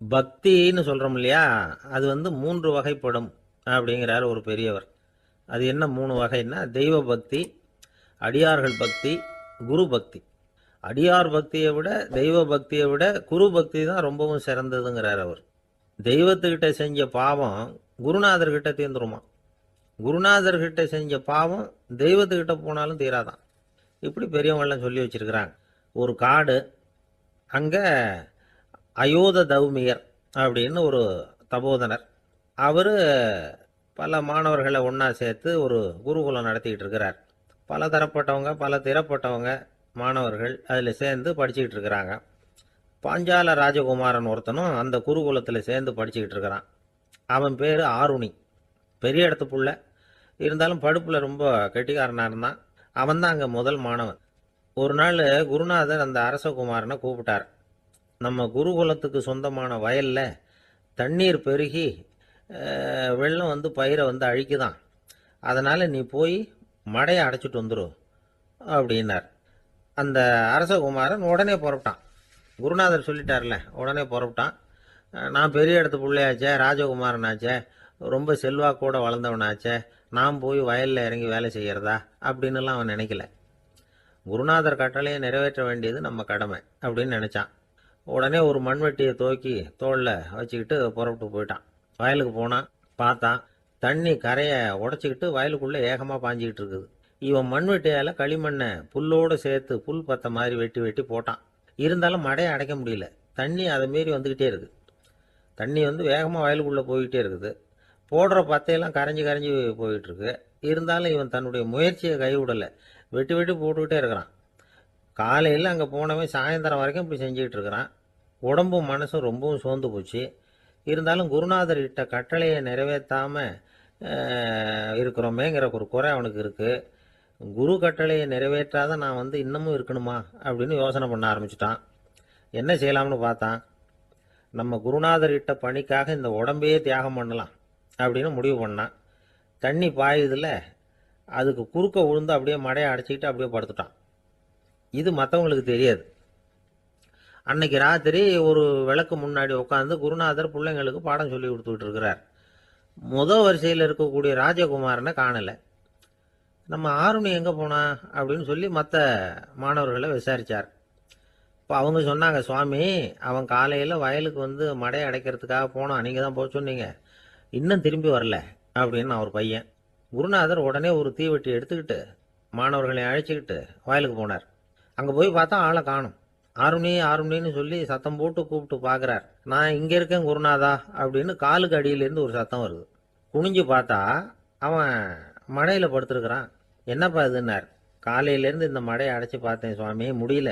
பக்தின்னு சொல்கிறோம் இல்லையா, அது வந்து 3 வகைப்படும் அப்படிங்கிறார் ஒரு பெரியவர். அது என்ன 3 வகைன்னா, தெய்வ பக்தி, அடியார்கள் பக்தி, குரு பக்தி. அடியார் பக்தியை விட, தெய்வ பக்தியை விட குரு பக்தி தான் ரொம்பவும் சிறந்ததுங்கிறார் அவர். தெய்வத்துக்கிட்ட செஞ்ச பாவம் குருநாதர்கிட்ட தீர்ந்துருமா, குருநாதர்கிட்ட செஞ்ச பாவம் தெய்வத்துக்கிட்ட போனாலும் தீராதான். இப்படி பெரியவங்களாம் சொல்லி வச்சிருக்கிறாங்க. ஒரு காடு, அங்கே அயோத தௌமியர் அப்படின்னு ஒரு தபோதனர், அவர் பல மாணவர்களை ஒன்றா சேர்த்து ஒரு குருகுலம் நடத்திக்கிட்டு இருக்கிறார். பல தரப்பட்டவங்க, பல திறப்பட்டவங்க மாணவர்கள் அதில் சேர்ந்து படிச்சுக்கிட்டு இருக்கிறாங்க. பாஞ்சால ராஜகுமாரன் ஒருத்தனும் அந்த குருகுலத்தில் சேர்ந்து படிச்சுக்கிட்டு இருக்கிறான். அவன் பேர் ஆருணி. பெரிய இடத்து புள்ள, இருந்தாலும் படுப்பில் ரொம்ப கெட்டிக்காரனாக இருந்தான். அவன் தான் அங்கே முதல் மாணவன். ஒரு நாள் குருநாதர் அந்த அரசகுமாரனை கூப்பிட்டார். நம்ம குருகுலத்துக்கு சொந்தமான வயலில் தண்ணீர் பெருகி வெள்ளம் வந்து பயிரை வந்து அழிக்குதான், அதனால் நீ போய் மடையை அடைச்சிட்டு வந்துரு அப்படின்னார். அந்த அரசகுமாரன் உடனே புறப்பட்டான். குருநாதர் சொல்லிட்டார்ல, உடனே புறப்பட்டான். நான் பெரிய இடத்து பிள்ளையாச்சே, ராஜகுமாரனாச்சே, ரொம்ப செல்வாக்கூட வளர்ந்தவனாச்சே, நான் போய் வயலில் இறங்கி வேலை செய்கிறதா அப்படின்னுலாம் அவன் நினைக்கல. குருநாதர் கட்டளையை நிறைவேற்ற வேண்டியது நம்ம கடமை அப்படின்னு நினச்சான். உடனே ஒரு மண்வெட்டியை தூக்கி தோளில் வச்சுக்கிட்டு புறப்பட்டு போயிட்டான். வயலுக்கு போனான். பார்த்தான், தண்ணி கரையை உடச்சிக்கிட்டு வயலுக்குள்ளே ஏகமாக பாஞ்சிக்கிட்டு இருக்குது. இவன் மண்வெட்டியால் களிமண்ணை புல்லோடு சேர்த்து புல் பத்த மாதிரி வெட்டி வெட்டி போட்டான். இருந்தாலும் மடையை அடைக்க முடியல. தண்ணி அதை மீறி வந்துக்கிட்டே இருக்குது. தண்ணி வந்து வேகமாக வயலுக்குள்ளே போய்கிட்டே இருக்குது. போடுற பத்தையெல்லாம் கரைஞ்சி கரைஞ்சி போயிட்டுருக்கு. இருந்தாலும் இவன் தன்னுடைய முயற்சியை கைவிடலை. வெட்டி வெட்டி போட்டுக்கிட்டே இருக்கிறான். காலையில் அங்கே போனவன் சாயந்தரம் வரைக்கும் இப்படி செஞ்சுக்கிட்டு இருக்கிறான். உடம்பும் மனசும் ரொம்பவும் சோர்ந்து போச்சு. இருந்தாலும் குருநாதர் இட்ட கட்டளையை நிறைவேற்றாமல் இருக்கிறோமேங்கிற ஒரு குறை அவனுக்கு இருக்குது. குரு கட்டளையை நிறைவேற்றாத நான் வந்து இன்னமும் இருக்கணுமா அப்படின்னு யோசனை பண்ண ஆரம்பிச்சிட்டான். என்ன செய்யலாம்னு பார்த்தான். நம்ம குருநாதர் இட்ட பணிக்காக இந்த உடம்பையே தியாகம் பண்ணலாம் அப்படின்னு முடிவு பண்ணான். தண்ணி பாயுதில் அதுக்கு குறுக்க விழுந்து அப்படியே மடையை அடைச்சிக்கிட்டு அப்படியே படுத்துட்டான். இது மற்றவங்களுக்கு தெரியாது. அன்னைக்கு ராத்திரி ஒரு விளக்கு முன்னாடி உட்காந்து குருநாதர் பிள்ளைங்களுக்கு பாடம் சொல்லி கொடுத்துக்கிட்டு இருக்கிறார். முதல் வரிசையில் இருக்கக்கூடிய ராஜகுமாரனை காணலை. நம்ம ஆருணி எங்கே போனா அப்படின்னு சொல்லி மற்ற மாணவர்களை விசாரித்தார். இப்போ அவங்க சொன்னாங்க, சுவாமி, அவன் காலையில் வயலுக்கு வந்து மடையை அடைக்கிறதுக்காக போனான், நீங்கள் தான் போக சொன்னீங்க, இன்னும் திரும்பி வரல அப்படின்னு அவர் பையன். குருநாதர் உடனே ஒரு தீவெட்டி எடுத்துக்கிட்டு மாணவர்களை அழைச்சிக்கிட்டு வயலுக்கு போனார். அங்கே போய் பார்த்தா ஆளை காணும். ஆருணி ஆருணின்னு சொல்லி சத்தம் போட்டு கூப்பிட்டு பார்க்குறார். நான் இங்கே இருக்கேன் குருநாதா அப்படின்னு காலுக்கு அடியிலேருந்து ஒரு சத்தம் வருது. குனிஞ்சு பார்த்தா அவன் மடையில் படுத்துருக்கிறான். என்னப்பா இதுன்னார். காலையிலேருந்து இந்த மடையை அடைச்சி பார்த்தேன் சுவாமி, முடியல,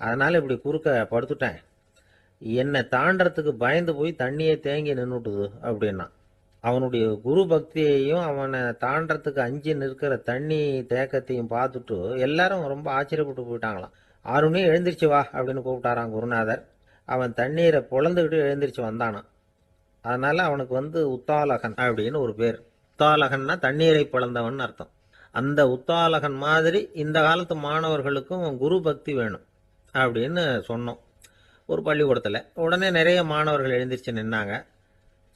அதனால் இப்படி குறுக்க படுத்துட்டேன். என்னை தாண்டறதுக்கு பயந்து போய் தண்ணியை தேங்கி நின்றுட்டுது அப்படின்னா. அவனுடைய குரு பக்தியையும் அவனை தாண்டறதுக்கு அஞ்சு நிற்கிற தண்ணி தேக்கத்தையும் பார்த்துட்டு எல்லாரும் ரொம்ப ஆச்சரியப்பட்டு போயிட்டாங்களாம். ஆருணி எழுந்திரிச்சு வா அப்படின்னு கூப்பிட்டாரான் குருநாதர். அவன் தண்ணீரை பொழந்துக்கிட்டு எழுந்திரிச்சு வந்தானான். அதனால அவனுக்கு வந்து உத்தாலகன் அப்படின்னு ஒரு பேர். உத்தாலகன்னா தண்ணீரை பிளந்தவன் அர்த்தம். அந்த உத்தாலகன் மாதிரி இந்த காலத்து மாணவர்களுக்கும் குரு பக்தி வேணும் அப்படின்னு சொன்னோம் ஒரு பள்ளிக்கூடத்தில். உடனே நிறைய மாணவர்கள் எழுந்திரிச்சு நின்னாங்க.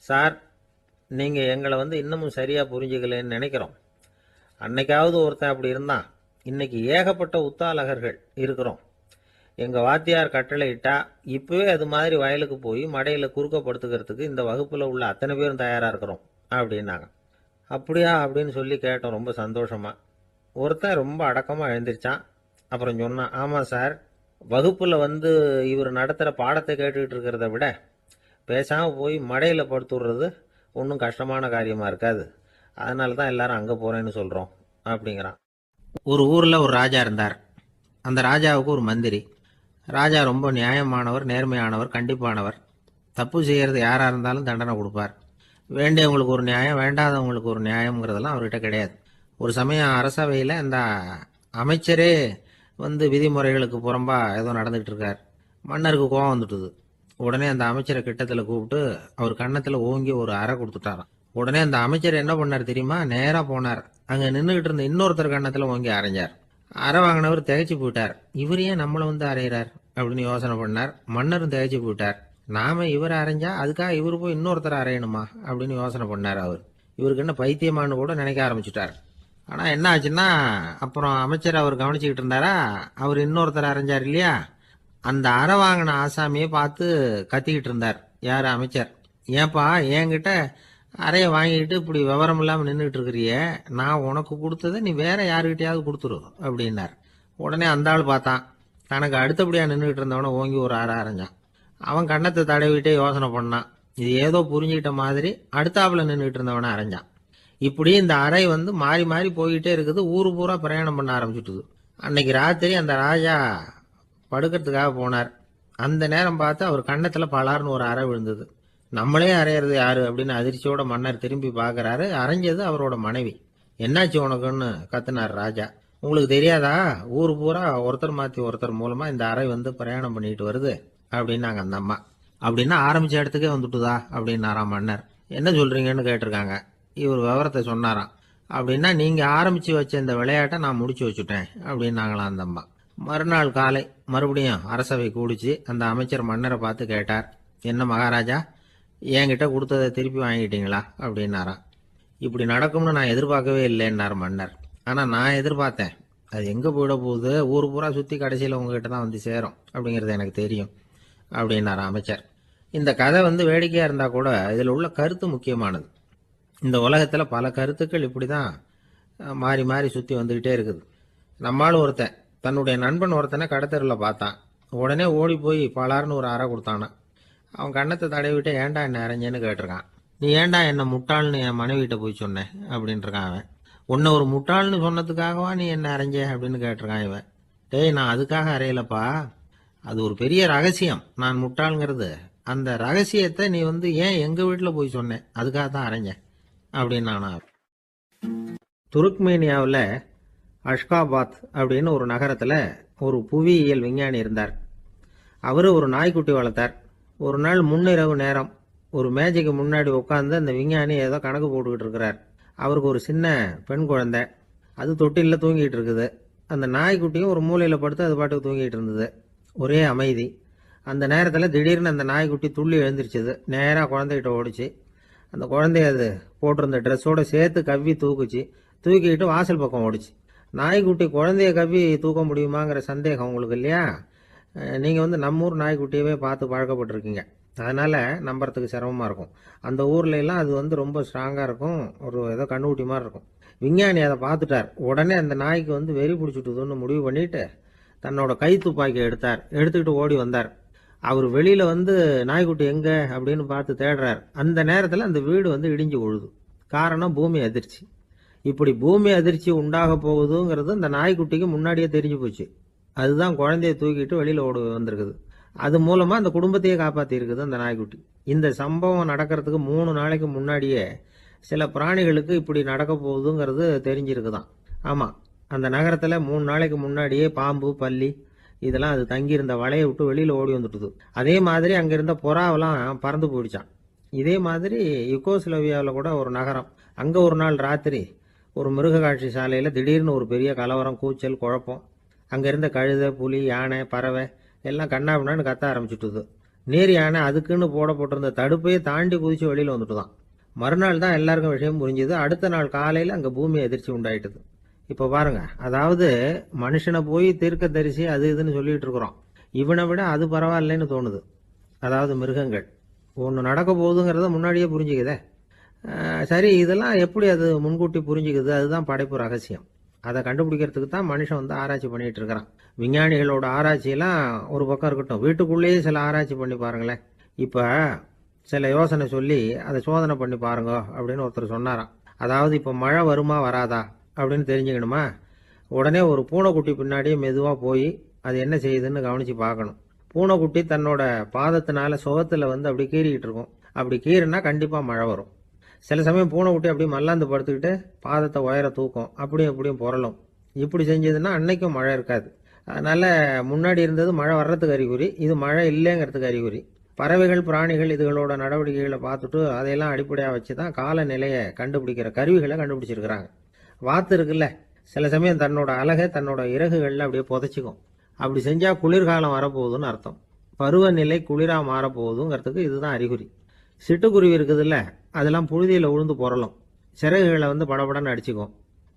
சார், நீங்கள் எங்களை வந்து இன்னமும் சரியாக புரிஞ்சுக்கலன்னு நினைக்கிறோம். அன்னைக்காவது ஒருத்தன் அப்படி இருந்தான், இன்னைக்கு ஏகப்பட்ட உத்தாலகர்கள் இருக்கிறோம். எங்கள் வாத்தியார் கட்டளை இட்டா இப்போவே அது மாதிரி வயலுக்கு போய் மடையில் குறுக்கப்படுத்துக்கிறதுக்கு இந்த வகுப்பில் உள்ள அத்தனை பேரும் தயாராக இருக்கிறோம் அப்படின்னாங்க. அப்படியா அப்படின்னு சொல்லி கேட்டோம் ரொம்ப சந்தோஷமாக. ஒருத்தன் ரொம்ப அடக்கமாக எழுந்திரிச்சான். அப்புறம் சொன்னான், ஆமாம் சார், வகுப்பில் வந்து இவர் நடத்துகிற பாடத்தை கேட்டுக்கிட்டு இருக்கிறத விட பேசாமல் போய் மடையில் படுத்துடுறது ஒன்றும் கஷ்டமான காரியமாக இருக்காது, அதனால தான் எல்லாரும் அங்கே போகிறேன்னு சொல்கிறோம் அப்படிங்கிறான். ஒரு ஊரில் ஒரு ராஜா இருந்தார். அந்த ராஜாவுக்கு ஒரு மந்திரி. ராஜா ரொம்ப நியாயமானவர், நேர்மையானவர், கண்டிப்பானவர். தப்பு செய்கிறது யாராக இருந்தாலும் தண்டனை கொடுப்பார். வேண்டியவங்களுக்கு ஒரு நியாயம், வேண்டாதவங்களுக்கு ஒரு நியாயங்கிறதெல்லாம் அவர்கிட்ட கிடையாது. ஒரு சமயம் அரசவையில் அந்த அமைச்சரே வந்து விதிமுறைகளுக்கு புறம்பா ஏதோ நடந்துகிட்டு இருக்கார். மன்னருக்கு கோபம் வந்துட்டுது. உடனே அந்த அமைச்சரை கிட்டத்தில் கூப்பிட்டு அவர் கன்னத்தில் ஓங்கி ஒரு அறை கொடுத்துட்டாராம். உடனே அந்த அமைச்சர் என்ன பண்ணார் தெரியுமா, நேராக போனார். அங்கே நின்றுகிட்டு இருந்த இன்னொருத்தர் கன்னத்தில் ஓங்கி அரைஞ்சார். அரை வாங்கினவர் திகைச்சு போயிட்டார். இவர் ஏன் நம்மளை வந்து அரைகிறார் அப்படின்னு யோசனை பண்ணார். மன்னரும் திகைச்சு போயிட்டார். நாம இவரை அரைஞ்சா அதுக்காக இவரு போய் இன்னொருத்தரை அரையணுமா அப்படின்னு யோசனை பண்ணார் அவர். இவருக்கு என்ன பைத்தியமானு கூட நினைக்க ஆரம்பிச்சுட்டார். ஆனால் என்ன ஆச்சுன்னா, அப்புறம் அமைச்சர் அவர் கவனிச்சுக்கிட்டு இருந்தாரா, அவர் இன்னொருத்தர் அரைஞ்சார் இல்லையா, அந்த அறை வாங்கின ஆசாமியை பார்த்து கத்திக்கிட்டு இருந்தார் யார் அமைச்சர். ஏன்பா என்கிட்ட அறையை வாங்கிக்கிட்டு இப்படி விவரம் இல்லாமல் நின்றுட்டு இருக்கிறிய, நான் உனக்கு கொடுத்ததை நீ வேற யாருக்கிட்டையாவது கொடுத்துரு அப்படின்னார். உடனே அந்த ஆள் பார்த்தான், தனக்கு அடுத்தபடியாக நின்றுட்டு இருந்தவனை ஓங்கி ஒரு அறை அரைஞ்சான். அவன் கன்னத்தை தடவிட்டே யோசனை பண்ணான். இது ஏதோ புரிஞ்சுக்கிட்ட மாதிரி அடுத்தாப்புல நின்றுட்டு இருந்தவனை அரைஞ்சான். இப்படி இந்த அறை வந்து மாறி மாறி போய்கிட்டே இருக்குது. ஊரு பூரா பிரயாணம் பண்ண ஆரம்பிச்சுட்டுது. அன்னைக்கு ராத்திரி அந்த ராஜா படுக்கிறதுக்காக போனார். அந்த நேரம் பார்த்து அவர் கன்னத்தில் பலார்னு ஒரு அறை விழுந்தது. நம்மளே அரையிறது யாரு அப்படின்னு அதிர்ச்சியோட மன்னர் திரும்பி பார்க்கறாரு. அரைஞ்சது அவரோட மனைவி. என்னாச்சு உனக்குன்னு கத்துனார் ராஜா. உங்களுக்கு தெரியாதா, ஊர் பூரா ஒருத்தர் மாற்றி ஒருத்தர் மூலமா இந்த அறை வந்து பிரயாணம் பண்ணிட்டு வருது அப்படின்னாங்க அந்த அம்மா. அப்படின்னா ஆரம்பிச்ச இடத்துக்கே வந்துட்டுதா அப்படின்னாராம் மன்னர். என்ன சொல்றீங்கன்னு கேட்டிருக்காங்க. இவர் விவரத்தை சொன்னாராம். அப்படின்னா நீங்க ஆரம்பிச்சு வச்ச இந்த விளையாட்டை நான் முடிச்சு வச்சுட்டேன் அப்படின்னாங்களாம் அந்த அம்மா. மறுநாள் காலை மறுபடியும் அரசவை கூடிச்சு அந்த அமைச்சர் மன்னரை பார்த்து கேட்டார், என்ன மகாராஜா, என்கிட்ட கொடுத்ததை திருப்பி வாங்கிட்டீங்களா அப்படின்னாராம். இப்படி நடக்கும்னு நான் எதிர்பார்க்கவே இல்லைன்னார் மன்னர். ஆனால் நான் எதிர்பார்த்தேன். அது எங்கே போயிட போகுது, ஊர் பூரா சுற்றி கடைசியில் உங்ககிட்ட தான் வந்து சேரும் அப்படிங்கிறது எனக்கு தெரியும் அப்படின்னார் அமைச்சர். இந்த கதை வந்து வேடிக்கையாக இருந்தால் கூட இதில் உள்ள கருத்து முக்கியமானது. இந்த உலகத்தில் பல கருத்துக்கள் இப்படி தான் மாறி மாறி சுற்றி வந்துக்கிட்டே இருக்குது. நம்மளும் ஒருத்தன் தன்னுடைய நண்பன் ஒருத்தனை கடத்தெருவில் பார்த்தான். உடனே ஓடி போய் பலார்னு ஒரு அறை கொடுத்தானான். அவன் கண்ணத்தை தடவிட்டு ஏன்டா என்ன அரைஞ்சேன்னு கேட்டிருக்கான். நீ ஏன்டா என்ன முட்டாள்னு என் மனைவிட்ட போய் சொன்னேன் அப்படின்ட்டுருக்கான் அவன். உன்னை ஒரு முட்டாள்னு சொன்னதுக்காகவா நீ என்ன அரைஞ்ச அப்படின்னு கேட்டிருக்கான் இவன். டேய், நான் அதுக்காக அறையலப்பா, அது ஒரு பெரிய ரகசியம் நான் முட்டாளுங்கிறது. அந்த ரகசியத்தை நீ வந்து ஏன் எங்கள் வீட்டில் போய் சொன்னேன், அதுக்காக தான் அரைஞ்சேன் அப்படின்னு நானா. துருக்மேனியாவில் அஷ்காபாத் அப்படின்னு ஒரு நகரத்தில் ஒரு புவியியல் விஞ்ஞானி இருந்தார். அவர் ஒரு நாய்க்குட்டி வளர்த்தார். ஒரு நாள் முன்னிரவு நேரம் ஒரு மேஜைக்கு முன்னாடி உட்காந்து அந்த விஞ்ஞானி ஏதோ கணக்கு போட்டுக்கிட்டு இருக்கிறார். அவருக்கு ஒரு சின்ன பெண் குழந்தை, அது தொட்டிலில் தூங்கிட்டு இருக்குது. அந்த நாய்க்குட்டியும் ஒரு மூலையில் படுத்து அது பாட்டுக்கு தூங்கிட்டு இருந்தது. ஒரே அமைதி. அந்த நேரத்தில் திடீர்னு அந்த நாய்க்குட்டி துள்ளி எழுந்திரிச்சது. நேராக குழந்தைகிட்ட ஓடிச்சு. அந்த குழந்தைய அது போட்டிருந்த ட்ரெஸ்ஸோடு சேர்த்து கவ்வி தூக்குச்சு. தூக்கிக்கிட்டு வாசல் பக்கம் ஓடிச்சு. நாய்க்குட்டி குழந்தைய கவ்வி தூக்க முடியுமாங்கிற சந்தேகம் உங்களுக்கு இல்லையா? நீங்கள் வந்து நம்ம ஊர் நாய்க்குட்டியவே பார்த்து பழக்கப்பட்டிருக்கீங்க, அதனால் நம்புறதுக்கு சிரமமாக இருக்கும். அந்த ஊர்ல எல்லாம் அது வந்து ரொம்ப ஸ்ட்ராங்காக இருக்கும், ஒரு ஏதோ கண்ணுக்குட்டி மாதிரி இருக்கும். விஞ்ஞானி அதை பார்த்துட்டார். உடனே அந்த நாய்க்கு வந்து வெறி பிடிச்சிட்டுதுன்னு முடிவு பண்ணிட்டு தன்னோட கை துப்பாக்கியை எடுத்துக்கிட்டு ஓடி வந்தார். அவர் வெளியில் வந்து நாய்க்குட்டி எங்கே அப்படின்னு பார்த்து தேடுறார். அந்த நேரத்தில் அந்த வீடு வந்து இடிஞ்சு விழுது. காரணம் பூமி அதிர்ச்சி. இப்படி பூமி அதிர்ச்சி உண்டாக போகுதுங்கிறது அந்த நாய்க்குட்டிக்கு முன்னாடியே தெரிஞ்சு போச்சு. அதுதான் குழந்தைய தூக்கிட்டு வெளியில் ஓடி வந்திருக்குது. அது மூலமாக அந்த குடும்பத்தையே காப்பாற்றி இருக்குது அந்த நாய்க்குட்டி. இந்த சம்பவம் நடக்கிறதுக்கு 3 நாளைக்கு முன்னாடியே சில பிராணிகளுக்கு இப்படி நடக்க போகுதுங்கிறது தெரிஞ்சிருக்குதான். ஆமாம், அந்த நகரத்தில் 3 நாளைக்கு முன்னாடியே பாம்பு, பல்லி இதெல்லாம் அது தங்கியிருந்த வலையை விட்டு வெளியில் ஓடி வந்துட்டுது. அதே மாதிரி அங்கே இருந்த புறாவெல்லாம் பறந்து போயிடுச்சான். இதே மாதிரி யுகோஸ்லோவியாவில் கூட ஒரு நகரம், அங்கே ஒரு நாள் ராத்திரி ஒரு மிருக காட்சி சாலையில் திடீர்னு ஒரு பெரிய கலவரம், கூச்சல், குழப்பம். அங்கே இருந்த கழுதை, புலி, யானை, பறவை எல்லாம் கண்ணாபின்னான்னு கத்த ஆரம்பிச்சுட்டுது. நேர் யானை அதுக்குன்னு போடப்பட்டிருந்த தடுப்பையே தாண்டி குதிச்சு வெளியில் வந்துட்டுதான். மறுநாள் தான் எல்லாருக்கும் விஷயம் புரிஞ்சுது. அடுத்த நாள் காலையில் அங்கே பூமி அதிர்ச்சி உண்டாயிட்டுது. இப்போ பாருங்க, அதாவது மனுஷனை போய் தீர்க்க தரிசி அது இதுன்னு சொல்லிட்டு இருக்கிறோம். இவனை விட அது பரவாயில்லைன்னு தோணுது. அதாவது மிருகங்கள் ஒன்று நடக்க போகுதுங்கிறத முன்னாடியே புரிஞ்சுக்குதே. சரி, இதெல்லாம் எப்படி அது முன்கூட்டி புரிஞ்சுக்குது? அதுதான் படைப்பு ரகசியம். அதை கண்டுபிடிக்கிறதுக்கு தான் மனுஷன் வந்து ஆராய்ச்சி பண்ணிட்டு இருக்கிறான். விஞ்ஞானிகளோட ஆராய்ச்சியெல்லாம் ஒரு பக்கம் இருக்கட்டும், வீட்டுக்குள்ளேயே சில ஆராய்ச்சி பண்ணி பாருங்களேன். இப்போ சில யோசனை சொல்லி அதை சோதனை பண்ணி பாருங்க அப்படின்னு ஒருத்தர் சொன்னாராம். அதாவது இப்போ மழை வருமா வராதா அப்படின்னு தெரிஞ்சுக்கணுமா, உடனே ஒரு பூனைக்குட்டி பின்னாடியே மெதுவாக போய் அது என்ன செய்யுதுன்னு கவனித்து பார்க்கணும். பூனைக்குட்டி தன்னோட பாதத்தினால சுகத்தில் வந்து அப்படி கீறிக்கிட்டு இருக்கும். அப்படி கீறினா கண்டிப்பாக மழை வரும். சில சமயம் பூனைக்குட்டி அப்படியே மல்லாந்து படுத்துக்கிட்டு பாதத்தை உயர தூக்கும், அப்படியும் அப்படியும் புரளும். இப்படி செஞ்சதுன்னா அன்னைக்கும் மழை இருக்காது. அதனால முன்னாடி இருந்தது மழை வர்றதுக்கு அறிகுறி, இது மழை இல்லைங்கிறதுக்கு அறிகுறி. பறவைகள், பிராணிகள் இதுகளோட நடவடிக்கைகளை பார்த்துட்டு அதையெல்லாம் அடிப்படையாக வச்சு தான் காலநிலையை கண்டுபிடிக்கிற கருவிகளை கண்டுபிடிச்சிருக்கிறாங்க. வாத்து இருக்குல்ல, சில சமயம் தன்னோட அழகை தன்னோட இறகுகளில் அப்படியே புதைச்சிக்கும். அப்படி செஞ்சால் குளிர்காலம் வரப்போகுதுன்னு அர்த்தம். பருவநிலை குளிராக மாறப்போகுதுங்கிறதுக்கு இதுதான் அறிகுறி. சிட்டுக்குருவி இருக்குதுல்ல, அதெல்லாம் புழுதியில் உழுந்து புரளும், சிறகுகளை படபடன்னு அடிச்சுக்கும்.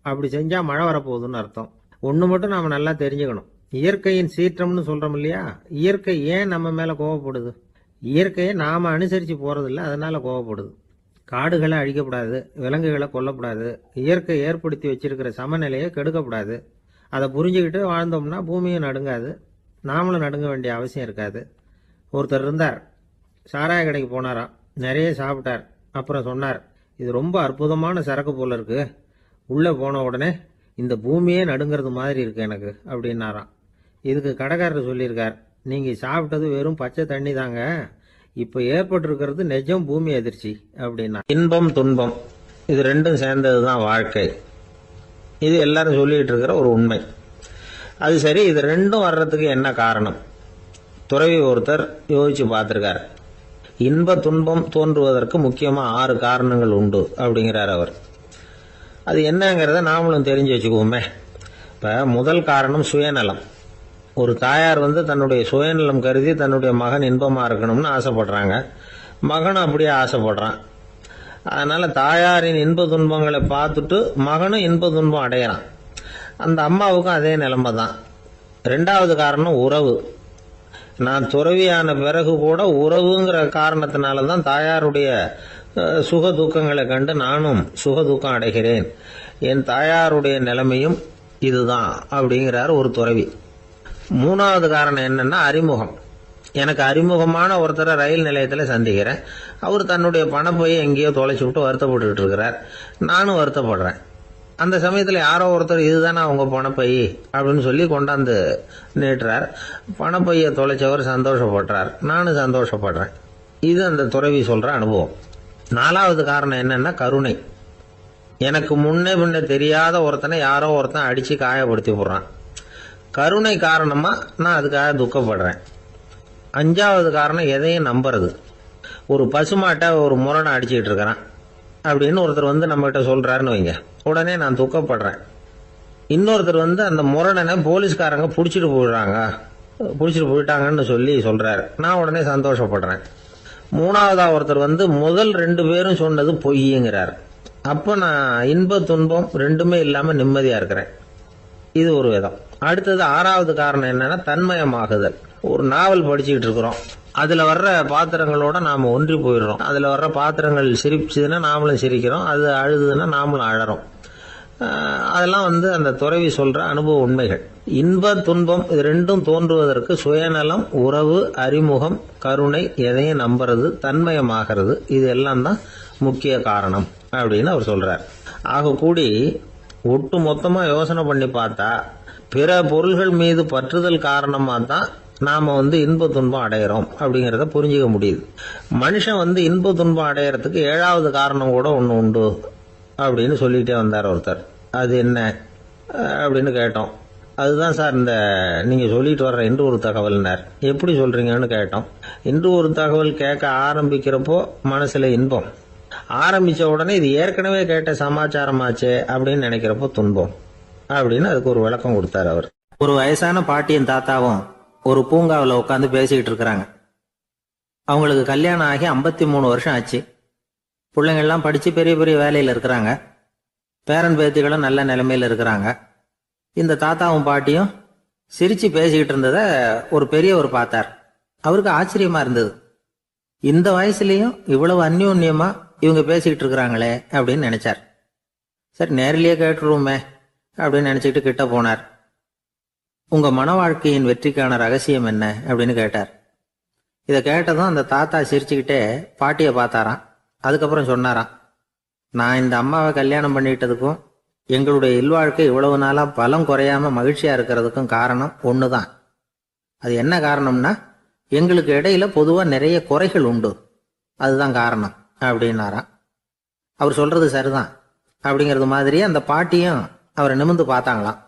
அப்படி செஞ்சால் மழை வரப்போகுதுன்னு அர்த்தம். ஒன்று மட்டும் நாம் நல்லா தெரிஞ்சுக்கணும், இயற்கையின் சீற்றம்னு சொல்கிறோம் இல்லையா, இயற்கை ஏன் நம்ம மேலே கோவப்படுது? இயற்கையை நாம் அனுசரித்து போகிறதில்ல, அதனால் கோவப்படுது. காடுகளை அழிக்கப்படாது, விலங்குகளை கொல்லக்கூடாது, இயற்கை ஏற்படுத்தி வச்சிருக்கிற சமநிலையை கெடுக்கக்கூடாது. அதை புரிஞ்சுக்கிட்டு வாழ்ந்தோம்னா பூமியும் நடுங்காது, நாமளும் நடுங்க வேண்டிய அவசியம் இருக்காது. ஒருத்தர் இருந்தார், சாராய கடைக்கு போனாராம், நிறைய சாப்பிட்டார். அப்புறம் சொன்னார், இது ரொம்ப அற்புதமான சரக்கு போல இருக்கு, உள்ளே போன உடனே இந்த பூமியே நடுங்கிறது மாதிரி இருக்கு எனக்கு அப்படின்னாராம். இதுக்கு கடைக்காரர் சொல்லியிருக்கார், நீங்கள் சாப்பிட்டது வெறும் பச்சை தண்ணி தாங்க, இப்போ ஏற்பட்டிருக்கிறது நிஜம் பூமி அதிர்ச்சி அப்படின்னா. இன்பம் துன்பம் இது ரெண்டும் சேர்ந்தது தான் வாழ்க்கை. இது எல்லாரும் சொல்லிட்டு இருக்கிற ஒரு உண்மை. அது சரி, இது ரெண்டும் வர்றதுக்கு என்ன காரணம்? துறவி ஒருத்தர் யோசிச்சு பார்த்துருக்கார். இன்ப துன்பம் தோன்றுவதற்கு முக்கியமாக 6 காரணங்கள் உண்டு அப்படிங்கிறார் அவர். அது என்னங்கிறத நாமளும் தெரிஞ்சு வச்சுக்குவோமே. இப்போ முதல் காரணம் சுயநலம். ஒரு தாயார் தன்னுடைய சுயநலம் கருதி தன்னுடைய மகன் இன்பமாக இருக்கணும்னு ஆசைப்படுறாங்க. மகனும் அப்படியே ஆசைப்படுறான். அதனால் தாயாரின் இன்ப துன்பங்களை பார்த்துட்டு மகனும் இன்ப துன்பம் அடையிறான். அந்த அம்மாவுக்கும் அதே நிலைமை தான். 2வது காரணம் உறவு. நான் துறவியான பிறகு கூட உறவுங்கிற காரணத்தினால தான் தாயாருடைய சுக துக்கங்களை கண்டு நானும் சுக துக்கம் அடைகிறேன். என் தாயாருடைய நிலைமையும் இதுதான் அப்படிங்கிறார் ஒரு துறவி. 3வது காரணம் என்னன்னா அறிமுகம். எனக்கு அறிமுகமான ஒருத்தரை ரயில் நிலையத்தில் சந்திக்கிறேன். அவர் தன்னுடைய பணப்பையை எங்கேயோ தொலைச்சி விட்டு வருத்தப்பட்டு இருக்கிறார். நானும் வருத்தப்படுறேன். அந்த சமயத்தில் யாரோ ஒருத்தர் இதுதானே அவங்க பணப்பை அப்படின்னு சொல்லி கொண்டாந்து நீட்டுறார். பணப்பையை தொலைச்சவர் சந்தோஷப்படுறார், நானும் சந்தோஷப்படுறேன். இது அந்த துறவி சொல்ற அனுபவம். 4வது காரணம் என்னன்னா கருணை. எனக்கு முன்னே பின்ன தெரியாத ஒருத்தனை யாரோ ஒருத்தன் அடிச்சு காயப்படுத்தி போடுறான். கருணை காரணமா நான் அதுக்காக துக்கப்படுறேன். 5வது காரணம் எதையும் நம்புறது. ஒரு பசுமாட்டை ஒரு முரணை அடிச்சுக்கிட்டு இருக்கிறான் அப்படின்னு ஒருத்தர் நம்மகிட்ட சொல்றாருன்னு வைங்க, உடனே நான் துக்கப்படுறேன். இன்னொருத்தர் அந்த முரணனை போலீஸ்காரங்க பிடிச்சிட்டு போயிட்டாங்கன்னு சொல்லி சொல்றாரு, நான் உடனே சந்தோஷப்படுறேன். 3வதா ஒருத்தர் முதல் 2 பேரும் சொன்னது பொய்யுங்கிறார். அப்போ நான் இன்ப துன்பம் ரெண்டுமே இல்லாம நிம்மதியா இருக்கிறேன். இது ஒரு விதம். அடுத்தது 6வது காரணம் என்னன்னா தன்மயமாகுதல். ஒரு நாவல் படிச்சுக்கிட்டு இருக்கிறோம், அதுல வர்ற பாத்திரங்களோட நாம ஒன்றி போயிடுறோம். அதுல வர்ற பாத்திரங்கள் சிரிச்சுதுன்னா நாமளும் சிரிக்கிறோம், அது அழுதுன்னா நாமளும் அழறோம். அதெல்லாம் அந்த துறவி சொல்ற அனுபவ உண்மைகள். இன்ப துன்பம் இது ரெண்டும் தோன்றுவதற்கு சுயநலம், உறவு, அறிமுகம், கருணை, எதையும் நம்புறது, தன்மயமாகிறது, இது எல்லாம் தான் முக்கிய காரணம் அப்படின்னு அவர் சொல்றார். ஆக கூடி ஒட்டு மொத்தமா யோசனை பண்ணி பார்த்தா பிற பொருள்கள் மீது பற்றுதல் காரணமா தான் நாம இன்ப துன்பம் அடையிறோம் அப்படிங்கிறத புரிஞ்சுக்க முடியுது. மனுஷன் இன்ப துன்பம் அடையறதுக்கு 7வது காரணம் கூட ஒன்று உண்டு அப்படின்னு சொல்லிட்டே வந்தார் ஒருத்தர். அது என்ன அப்படின்னு கேட்டோம். அதுதான் சார் இந்த நீங்க சொல்லிட்டு வர்ற இன்று ஒரு தகவல்னார். எப்படி சொல்றீங்கன்னு கேட்டோம். இன்று ஒரு தகவல் கேட்க ஆரம்பிக்கிறப்போ மனசுல இன்பம், ஆரம்பிச்ச உடனே இது ஏற்கனவே கேட்ட சமாச்சாரமாச்சே அப்படின்னு நினைக்கிறப்போ துன்பம் அப்படின்னு அதுக்கு ஒரு விளக்கம் கொடுத்தார் அவர். ஒரு வயசான பாட்டியின் தாத்தாவும் ஒரு பூங்காவில் உட்காந்து பேசிக்கிட்டு இருக்கிறாங்க. அவங்களுக்கு கல்யாணம் ஆகி 53 வருஷம் ஆச்சு. பிள்ளைங்கள்லாம் படிச்சு பெரிய பெரிய வேலையில் இருக்கிறாங்க. பேரன் பேத்திகளும் நல்ல நிலைமையில இருக்கிறாங்க. இந்த தாத்தாவும் பாட்டியும் சிரிச்சு பேசிக்கிட்டு இருந்ததை ஒரு பெரியவர் பார்த்தார். அவருக்கு ஆச்சரியமா இருந்தது. இந்த வயசுலயும் இவ்வளவு அந்யோன்யமா இவங்க பேசிக்கிட்டு இருக்கிறாங்களே அப்படின்னு நினைச்சார். சரி, நேரிலேயே கேட்டுருவோமே அப்படின்னு நினைச்சுக்கிட்டு கிட்ட போனார். உங்க மன வாழ்க்கையின் வெற்றிக்கான ரகசியம் என்ன அப்படின்னு கேட்டார். இதை கேட்டதும் அந்த தாத்தா சிரிச்சுக்கிட்டே பாட்டியை பார்த்தாராம். அதுக்கப்புறம் சொன்னாராம், நான் இந்த அம்மாவை கல்யாணம் பண்ணிட்டதுக்கும் எங்களுடைய இல்வாழ்க்கை இவ்வளவு நாளா பலம் குறையாம மகிழ்ச்சியா இருக்கிறதுக்கும் காரணம் ஒண்ணுதான். அது என்ன காரணம்னா, எங்களுக்கு இடையில பொதுவா நிறைய குறைகள் உண்டு, அதுதான் காரணம் அப்படின்னாராம். அவர் சொல்றது சரிதான் அப்படிங்கிறது மாதிரி அந்த பாட்டியும் அவரை நிமிர்ந்து பார்த்தாங்களாம்.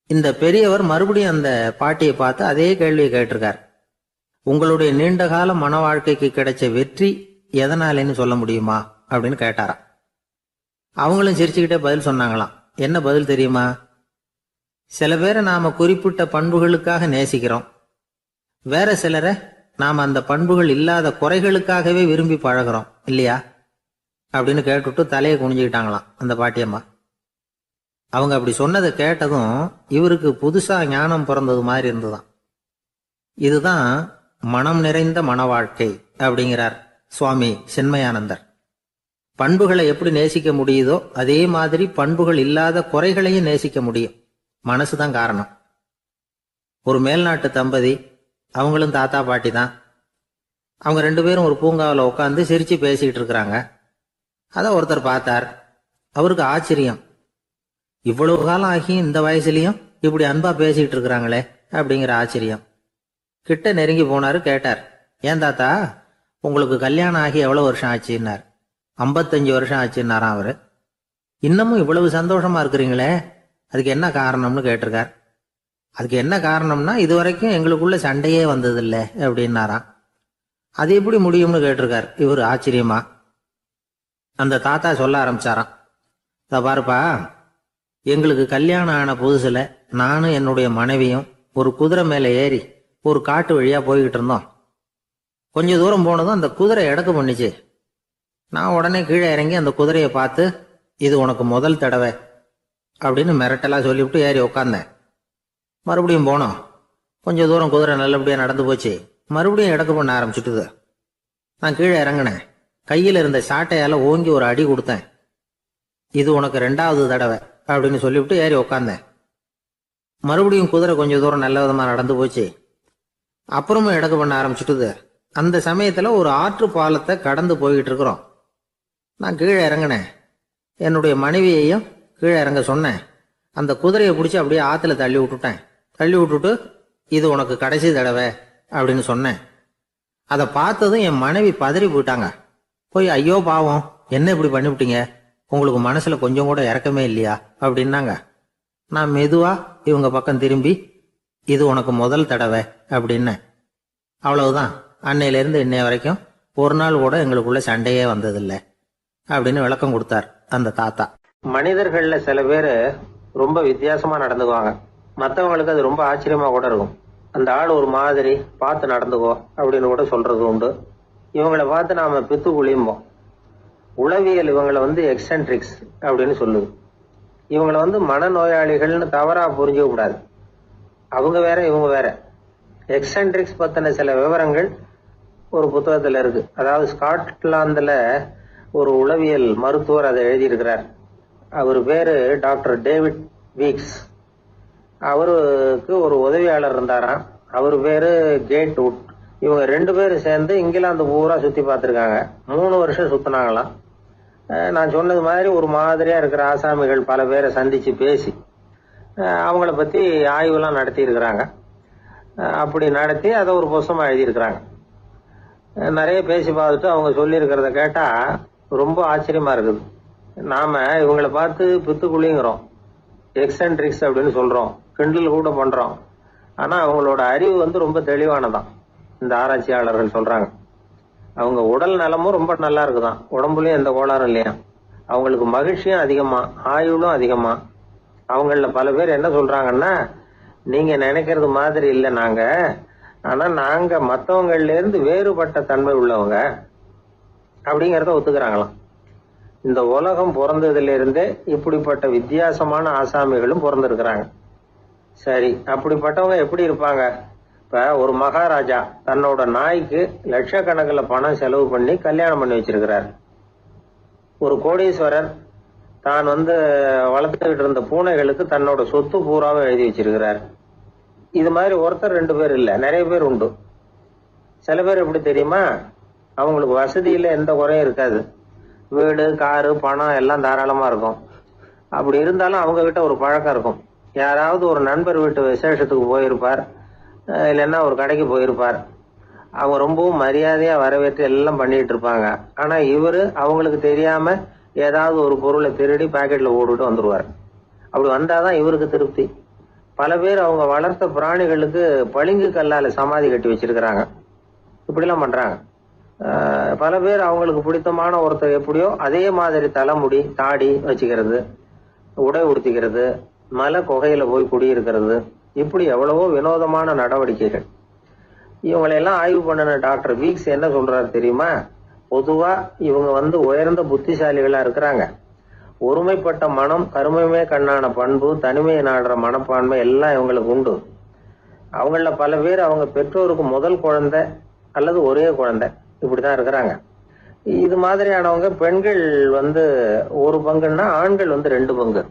இந்த பெரியவர் மறுபடியும் அந்த பாட்டியை பார்த்து அதே கேள்வியை கேட்டிருக்கார். உங்களுடைய நீண்டகால மன வாழ்க்கைக்கு கிடைச்ச வெற்றி எதனாலேன்னு சொல்ல முடியுமா அப்படின்னு கேட்டாராம். அவங்களும் சிரிச்சுக்கிட்டே பதில் சொன்னாங்களாம். என்ன பதில் தெரியுமா? சில பேரை நாம குறிப்பிட்ட பண்புகளுக்காக நேசிக்கிறோம், வேற சிலரை நாம் அந்த பண்புகள் இல்லாத குறைகளுக்காகவே விரும்பி பழகிறோம் இல்லையா அப்படின்னு கேட்டுட்டு தலையை குனிஞ்சுக்கிட்டாங்களாம் அந்த பாட்டியம்மா. அவங்க அப்படி சொன்னதை கேட்டதும் இவருக்கு புதுசா ஞானம் பிறந்தது மாதிரி இருந்துதான். இதுதான் மனம் நிறைந்த மன வாழ்க்கை அப்படிங்கிறார் சுவாமி சின்மயானந்தர். பண்புகளை எப்படி நேசிக்க முடியுதோ அதே மாதிரி பண்புகள் இல்லாத குறைகளையும் நேசிக்க முடியும். மனசுதான் காரணம். ஒரு மேல்நாட்டு தம்பதி, அவங்களும் தாத்தா பாட்டி தான். அவங்க 2 பேரும் ஒரு பூங்காவில் உட்காந்து சிரிச்சு பேசிக்கிட்டு இருக்கிறாங்க. அதை ஒருத்தர் பார்த்தார். அவருக்கு ஆச்சரியம், இவ்வளவு காலம் ஆகி இந்த வயசுலயும் இப்படி அன்பா பேசிக்கிட்டு இருக்கிறாங்களே அப்படிங்கிற ஆச்சரியம். கிட்ட நெருங்கி போனாரு. கேட்டார், ஏன் தாத்தா உங்களுக்கு கல்யாணம் ஆகி எவ்வளவு வருஷம் ஆச்சுன்னார். 55 வருஷம் ஆச்சுன்னாராம் அவரு. இன்னமும் இவ்வளவு சந்தோஷமா இருக்கிறீங்களே, அதுக்கு என்ன காரணம்னு கேட்டிருக்கார். அதுக்கு என்ன காரணம்னா, இதுவரைக்கும் எங்களுக்குள்ள சண்டையே வந்ததில்லை அப்படின்னாராம். அது எப்படி முடியும்னு கேட்டிருக்கார் இவர் ஆச்சரியமா. அந்த தாத்தா சொல்ல ஆரம்பிச்சாராம், இத பாருப்பா, எங்களுக்கு கல்யாணம் ஆன புதுசுல நானும் என்னுடைய மனைவியும் ஒரு குதிரை மேல ஏறி ஒரு காட்டு வழியா போய்கிட்டு இருந்தோம். கொஞ்ச தூரம் போனதும் அந்த குதிரை எடக்கு பண்ணிச்சு. நான் உடனே கீழே இறங்கி அந்த குதிரையை பார்த்து, இது உனக்கு முதல் தடவை அப்படின்னு மிரட்டலா சொல்லிவிட்டு ஏறி உக்காந்தேன். மறுபடியும் போனோம். கொஞ்ச தூரம் குதிரை நல்லபடியா நடந்து போச்சு. மறுபடியும் எடக்கு பண்ண ஆரம்பிச்சுட்டுது. நான் கீழே இறங்கினேன். கையில் இருந்த சாட்டையால ஓங்கி ஒரு அடி கொடுத்தேன். இது உனக்கு 2வது தடவை அப்படின்னு சொல்லிவிட்டு ஏறி உக்காந்தேன். மறுபடியும் குதிரை கொஞ்ச தூரம் நல்ல விதமா நடந்து போச்சு. அப்புறமும் எடக்கு பண்ண ஆரம்பிச்சுட்டுது. அந்த சமயத்துல ஒரு ஆற்று பாலத்தை கடந்து போய்கிட்டு இருக்கிறோம். நான் கீழே இறங்கினேன். என்னுடைய மனைவியையும் கீழே இறங்க சொன்னேன். அந்த குதிரையை பிடிச்சி அப்படியே ஆத்துல தள்ளி விட்டுட்டேன். தள்ளி விட்டுட்டு, இது உனக்கு கடைசி தடவை அப்படின்னு சொன்னேன். அதை பார்த்ததும் என் மனைவி பதறி போயிட்டாங்க. போய், ஐயோ பாவம், என்ன இப்படி பண்ணிவிட்டீங்க, உங்களுக்கு மனசுல கொஞ்சம் கூட இறக்கமே இல்லையா அப்படின்னாங்க. நான் மெதுவா இவங்க பக்கம் திரும்பி, இது உனக்கு முதல் தடவை அப்படின்னேன். அவ்வளவுதான். அன்னையிலிருந்து இன்னைய வரைக்கும் ஒரு நாள் கூட எங்களுக்குள்ள சண்டையே வந்ததில்லை அப்படின்னு விளக்கம் கொடுத்தார் அந்த தாத்தா. மனிதர்கள்ல சில பேர் ரொம்ப வித்தியாசமா நடந்துக்குவாங்க. மற்றவங்களுக்கு அது ரொம்ப ஆச்சரியமா கூட இருக்கும். அந்த ஆள் ஒரு மாதிரி பார்த்து நடந்துக்கோ அப்படின்னு கூட சொல்றது உண்டு. இவங்களை பார்த்து நாம பித்து குளியும்போம். உளவியல் இவங்களை எக்ஸென்ட்ரிக்ஸ் அப்படின்னு சொல்லுது. இவங்களை மனநோயாளிகள்னு தவறா புரிஞ்சுக்க கூடாது. அவங்க வேற, இவங்க வேற. எக்ஸென்ட்ரிக்ஸ் பத்தின சில விவரங்கள் ஒரு புத்தகத்துல இருக்கு. அதாவது ஸ்காட்லாந்துல ஒரு உளவியல் மருத்துவர் அதை எழுதியிருக்கிறார். அவர் பேரு டாக்டர் டேவிட் வீக்ஸ். அவருக்கு ஒரு உதவியாளர் இருந்தாராம். அவர் பேரு கேட் வுட். இவங்க 2 பேரும் சேர்ந்து இங்கிலாந்து பூரா சுத்தி பார்த்திருக்காங்க. 3 வருஷம் சுத்தினாங்களாம். நான் சொன்னது மாதிரி ஒரு மாதிரியா இருக்கிற ஆசாமிகள் பல பேரை சந்திச்சு பேசி அவங்கள பத்தி ஆய்வுலாம் நடத்தி இருக்கிறாங்க. அப்படி நடத்தி அதை ஒரு புத்தகமா எழுதியிருக்கிறாங்க. நிறைய பேசி பார்த்துட்டு அவங்க சொல்லி இருக்கிறத கேட்டா ரொம்ப ஆச்சரியமா இருக்குது. நாம இவங்களை பார்த்து பித்துக்குழிங்கிறோம், எக்ஸென்ட்ரிக்ஸ் அப்படின்னு சொல்றோம், கிண்டல் கூட பண்றோம். ஆனா அவங்களோட அறிவு ரொம்ப தெளிவானதான். இந்த ஆராய்ச்சியாளர்கள் சொல்றாங்க, அவங்க உடல் நலமும் ரொம்ப நல்லா இருக்குதான், உடம்புலயும் எந்த கோளாறும் இல்லையா. அவங்களுக்கு மகிழ்ச்சியும் அதிகமா, ஆயுளும் அதிகமா. அவங்கள பல பேர் என்ன சொல்றாங்கன்னா, நீங்க நினைக்கிறது மாதிரி இல்லை நாங்க, ஆனா நாங்க மற்றவங்கள்ல இருந்து வேறுபட்ட தன்மை உள்ளவங்க அப்படிங்கறத ஒத்துக்கிறாங்களாம். இந்த உலகம் பிறந்ததுல இருந்தே இப்படிப்பட்ட வித்தியாசமான ஆசாமிகளும் பிறந்திருக்கிறாங்க. சரி, அப்படிப்பட்டவங்க எப்படி இருப்பாங்க? இப்ப ஒரு மகாராஜா தன்னோட நாய்க்கு லட்சக்கணக்கில் பணம் செலவு பண்ணி கல்யாணம் பண்ணி வச்சிருக்கிறார். ஒரு கோடீஸ்வரர் தான் வளர்த்துக்கிட்டு இருந்த பூனைகளுக்கு தன்னோட சொத்து பூராவும் எழுதி வச்சிருக்கிறார். இது மாதிரி ஒருத்தர் 2 பேர் இல்ல, நிறைய பேர் உண்டு. சில பேர் எப்படி தெரியுமா, அவங்களுக்கு வசதியில எந்த குறையும் இருக்காது. வீடு, காரு, பணம் எல்லாம் தாராளமா இருக்கும். அப்படி இருந்தாலும் அவங்க கிட்ட ஒரு பழக்கம் இருக்கும். யாராவது ஒரு நண்பர் வீட்டு விசேஷத்துக்கு போயிருப்பார், இல்லைன்னா ஒரு கடைக்கு போயிருப்பார். அவங்க ரொம்பவும் மரியாதையா வரவேற்று எல்லாம் பண்ணிட்டு இருப்பாங்க. ஆனா இவரு அவங்களுக்கு தெரியாம ஏதாவது ஒரு பொருளை திருடி பாக்கெட்ல போட்டுட்டு வந்துருவார். அப்படி வந்தாதான் இவருக்கு திருப்தி. பல பேர் அவங்க வளர்த்த பிராணிகளுக்கு பளிங்கு கல்லால சமாதி கட்டி வச்சிருக்கிறாங்க. இப்படிலாம் பண்றாங்க. பல பேர் அவங்களுக்கு பிடித்தமான ஒருத்தர் எப்படியோ அதே மாதிரி தலைமுடி, தாடி வச்சுக்கிறது, உடை உடுத்திக்கிறது, மலை குகையில போய் குடியிருக்கிறது, இப்படி எவ்வளவோ வினோதமான நடவடிக்கைகள். இவங்களையெல்லாம் ஆய்வு பண்ணின டாக்டர் வீக்ஸ் என்ன சொல்றாரு தெரியுமா? பொதுவா இவங்க உயர்ந்த புத்திசாலிகளா இருக்கிறாங்க. ஒருமைப்பட்ட மனம், கருமையுமே கண்ணான பண்பு, தனிமையை நாடுற மனப்பான்மை எல்லாம் இவங்களுக்கு உண்டு. அவங்கள பல பேர் அவங்க பெற்றோருக்கு முதல் குழந்தை அல்லது ஒரே குழந்தை இப்படிதான் இருக்கிறாங்க. இது மாதிரியானவங்க பெண்கள் ஒரு பங்குன்னா ஆண்கள் 2 பங்கு.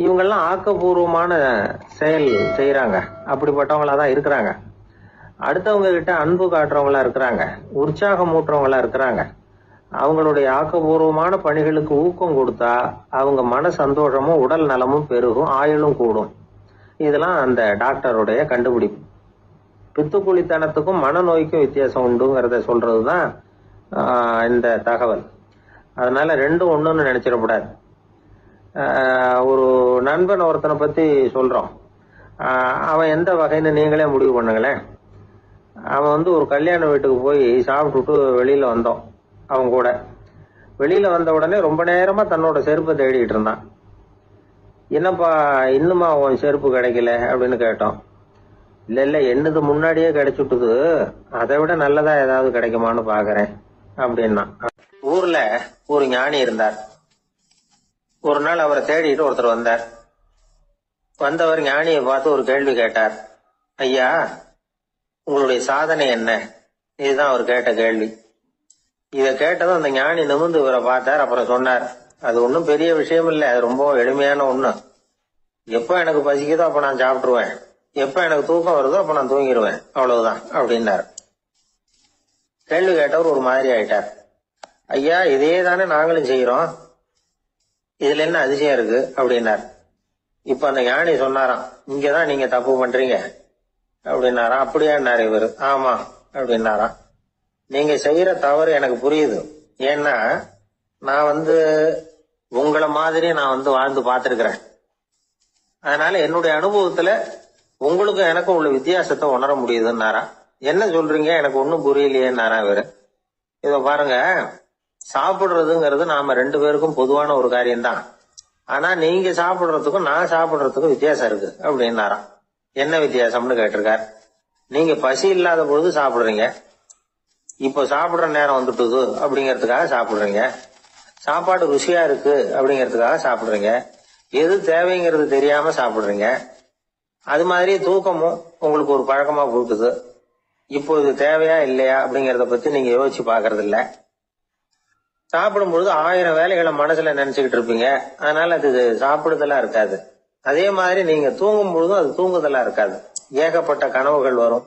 இவங்கெல்லாம் ஆக்கப்பூர்வமான செயல் செய்யறாங்க. அப்படிப்பட்டவங்களா தான் இருக்கிறாங்க. அடுத்தவங்க கிட்ட அன்பு காட்டுறவங்களா இருக்கிறாங்க. உற்சாகம் ஊட்டுறவங்களா இருக்கிறாங்க. அவங்களுடைய ஆக்கப்பூர்வமான பணிகளுக்கு ஊக்கம் கொடுத்தா அவங்க மன சந்தோஷமும் உடல் நலமும் பெருகும், ஆயுளும் கூடும். இதெல்லாம் அந்த டாக்டருடைய கண்டுபிடிப்பு. பித்துக்குழித்தனத்துக்கும் மனநோய்க்கும் வித்தியாசம் உண்டுங்கிறத சொல்றதுதான் இந்த தகவல். அதனால ரெண்டும் ஒண்ணுன்னு நினைச்சிடக்கூடாது. ஒரு நண்பன் ஒருத்தனை பத்தி சொல்றோம். அவன் எந்த வகைன்னு நீங்களே முடிவு பண்ணுங்களேன். அவன் ஒரு கல்யாண வீட்டுக்கு போய் சாப்பிட்டுட்டு வெளியில வந்தோம். அவன் கூட வெளியில வந்த உடனே ரொம்ப நேரமா தன்னோட செருப்பை தேடிட்டு இருந்தான். என்னப்பா இன்னுமா உன் செருப்பு கிடைக்கல அப்படின்னு கேட்டோம். இல்ல என்னது முன்னாடியே கிடைச்சுட்டுது, அதை விட நல்லதா ஏதாவது கிடைக்குமான்னு பாக்குறேன் அப்படின்னா. ஊர்ல ஒரு ஞானி இருந்தார். ஒரு நாள் அவரை தேடிட்டு ஒருத்தர் வந்தார். வந்தவர் ஞானியை பார்த்து ஒரு கேள்வி கேட்டார். ஐயா, உங்களுடைய சாதனை என்ன? இதுதான் அவர் கேட்ட கேள்வி. இத கேட்டதும் அந்த ஞானி நிமிர்ந்து இவரை பார்த்தார். அப்புறம் சொன்னார், அது ஒன்றும் பெரிய விஷயம் இல்லை, அது ரொம்ப எளிமையான ஒண்ணு. எப்ப எனக்கு பசிக்குதோ அப்ப நான் சாப்பிட்டுருவேன், எப்ப எனக்கு தூக்கம் வருதோ அப்ப நான் தூங்கிடுவேன், அவ்வளவுதான் அப்படின்னார். கேள்வி கேட்டவர் ஒரு மாதிரி ஆயிட்டார். ஐயா, இதே தானே நாங்களும் செய்யறோம், இதுல என்ன அதிசயம் இருக்கு அப்படின்னார். இப்ப அந்த ஞானி சொன்னாராம், இங்கதான் நீங்க தப்பு பண்றீங்க அப்படின்னாராம். அப்படியான்னாரு இவரு. ஆமா அப்படின்னாராம். நீங்க செய்யற தவறு எனக்கு புரியுது. ஏன்னா நான் உங்களை மாதிரி நான் வாழ்ந்து பார்த்திருக்கிறேன். அதனால என்னுடைய அனுபவத்துல உங்களுக்கும் எனக்கும் உள்ள வித்தியாசத்தை உணர முடியுதுன்னாரா. என்ன சொல்றீங்க, எனக்கு ஒன்னும் புரியலையேன்னாரா இவரு. இத பாருங்க, சாப்பிடுறதுங்கிறது நாம 2 பேருக்கும் பொதுவான ஒரு காரியம்தான். ஆனா நீங்க சாப்பிடுறதுக்கும் நான் சாப்பிடுறதுக்கும் வித்தியாசம் இருக்கு அப்படின்னாராம். என்ன வித்தியாசம்னு கேட்டிருக்கார். நீங்க பசி இல்லாத பொழுது சாப்பிடுறீங்க, இப்போ சாப்பிடுற நேரம் வந்துட்டுது அப்படிங்கறதுக்காக சாப்பிடுறீங்க. சாப்பாடு ருசியா இருக்கு அப்படிங்கறதுக்காக சாப்பிடுறீங்க. எது தேவைங்கிறது தெரியாம சாப்பிடுறீங்க. அது மாதிரி தூக்கமும் உங்களுக்கு ஒரு பழக்கமா போட்டுது. இப்போ இது தேவையா இல்லையா அப்படிங்கறத பத்தி நீங்க யோசிச்சு பாக்குறது இல்ல. சாப்பிடும் பொழுது 1000 வேலைகளை மனசுல நினைச்சுக்கிட்டு இருப்பீங்க. அதனால அது சாப்பிடுதலா இருக்காது. அதே மாதிரி நீங்க தூங்கும் பொழுதும் அது தூங்குதலா இருக்காது. ஏகப்பட்ட கனவுகள் வரும்.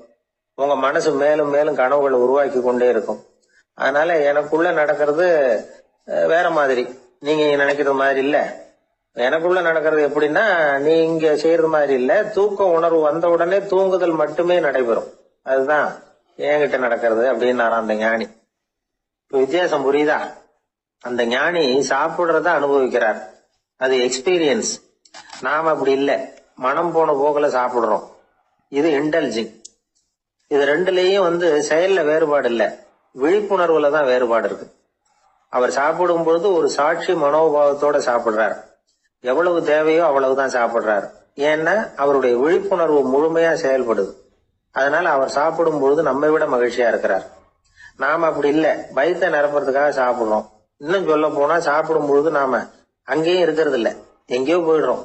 உங்க மனசு மேலும் மேலும் கனவுகளை உருவாக்கி கொண்டே இருக்கும். அதனால எனக்குள்ள நடக்கிறது வேற மாதிரி, நீங்க நினைக்கிறது மாதிரி இல்ல. எனக்குள்ள நடக்கிறது எப்படின்னா, நீங்க செய்யறது மாதிரி இல்ல. தூக்க உணர்வு வந்த உடனே தூங்குதல் மட்டுமே நடைபெறும். அதுதான் என்கிட்ட நடக்கிறது அப்படின்னாரா அந்த ஞானி. இப்ப வித்தியாசம் புரியுதா? அந்த ஞானி சாப்பிடுறத அனுபவிக்கிறார், அது எக்ஸ்பீரியன்ஸ். நாம அப்படி இல்ல, மனம் போன போக்குல சாப்பிடுறோம். இது இன்டெலிஜிங். இது ரெண்டுலயும் செயல்ல வேறுபாடு இல்ல, விழிப்புணர்வுல தான் வேறுபாடு இருக்கு. அவர் சாப்பிடும் பொழுது ஒரு சாட்சி மனோபாவத்தோட சாப்பிடுறார். எவ்வளவு தேவையோ அவ்வளவுதான் சாப்பிடுறார். ஏன்னா அவருடைய விழிப்புணர்வு முழுமையா செயல்படுது. அதனால அவர் சாப்பிடும் பொழுது நம்மை விட மகிழ்ச்சியா இருக்கிறார். நாம அப்படி இல்ல, வயிற்றை நிரப்புறதுக்காக சாப்பிடுறோம். இன்னும் சொல்ல போனா சாப்பிடும் பொழுது நாம அங்கேயும் இருக்கிறது இல்ல, எங்கேயோ போயிடுறோம்.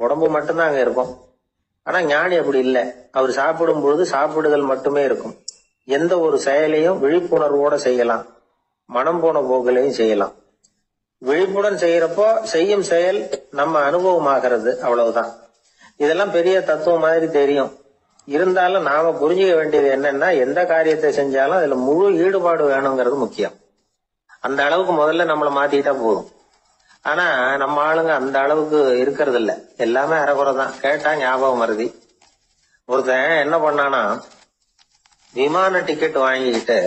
உடம்பு மட்டும்தான் அங்க இருக்கும். ஆனா ஞானி அப்படி இல்லை. அவர் சாப்பிடும் பொழுது சாப்பிடுதல் மட்டுமே இருக்கும். எந்த ஒரு செயலையும் விழிப்புணர்வோட செய்யலாம், மனம் போன போக்கிலையும் செய்யலாம். விழிப்புடன் செய்யறப்போ செய்யும் செயல் நம்ம அனுபவமாகிறது, அவ்வளவுதான். இதெல்லாம் பெரிய தத்துவம் மாதிரி தெரியும். இருந்தாலும் நாம புரிஞ்சுக்க வேண்டியது என்னன்னா, எந்த காரியத்தை செஞ்சாலும் அதுல முழு ஈடுபாடு வேணுங்கிறது முக்கியம். அந்த அளவுக்கு முதல்ல நம்மளை மாத்திக்கிட்டா போதும். ஆனா நம்ம ஆளுங்க அந்த அளவுக்கு இருக்கிறது இல்ல, எல்லாமே அரைகுறை தான். கேட்டா ஞாபகம் மருதி. ஒருத்தன் என்ன பண்ணானா, விமான டிக்கெட் வாங்கிக்கிட்டு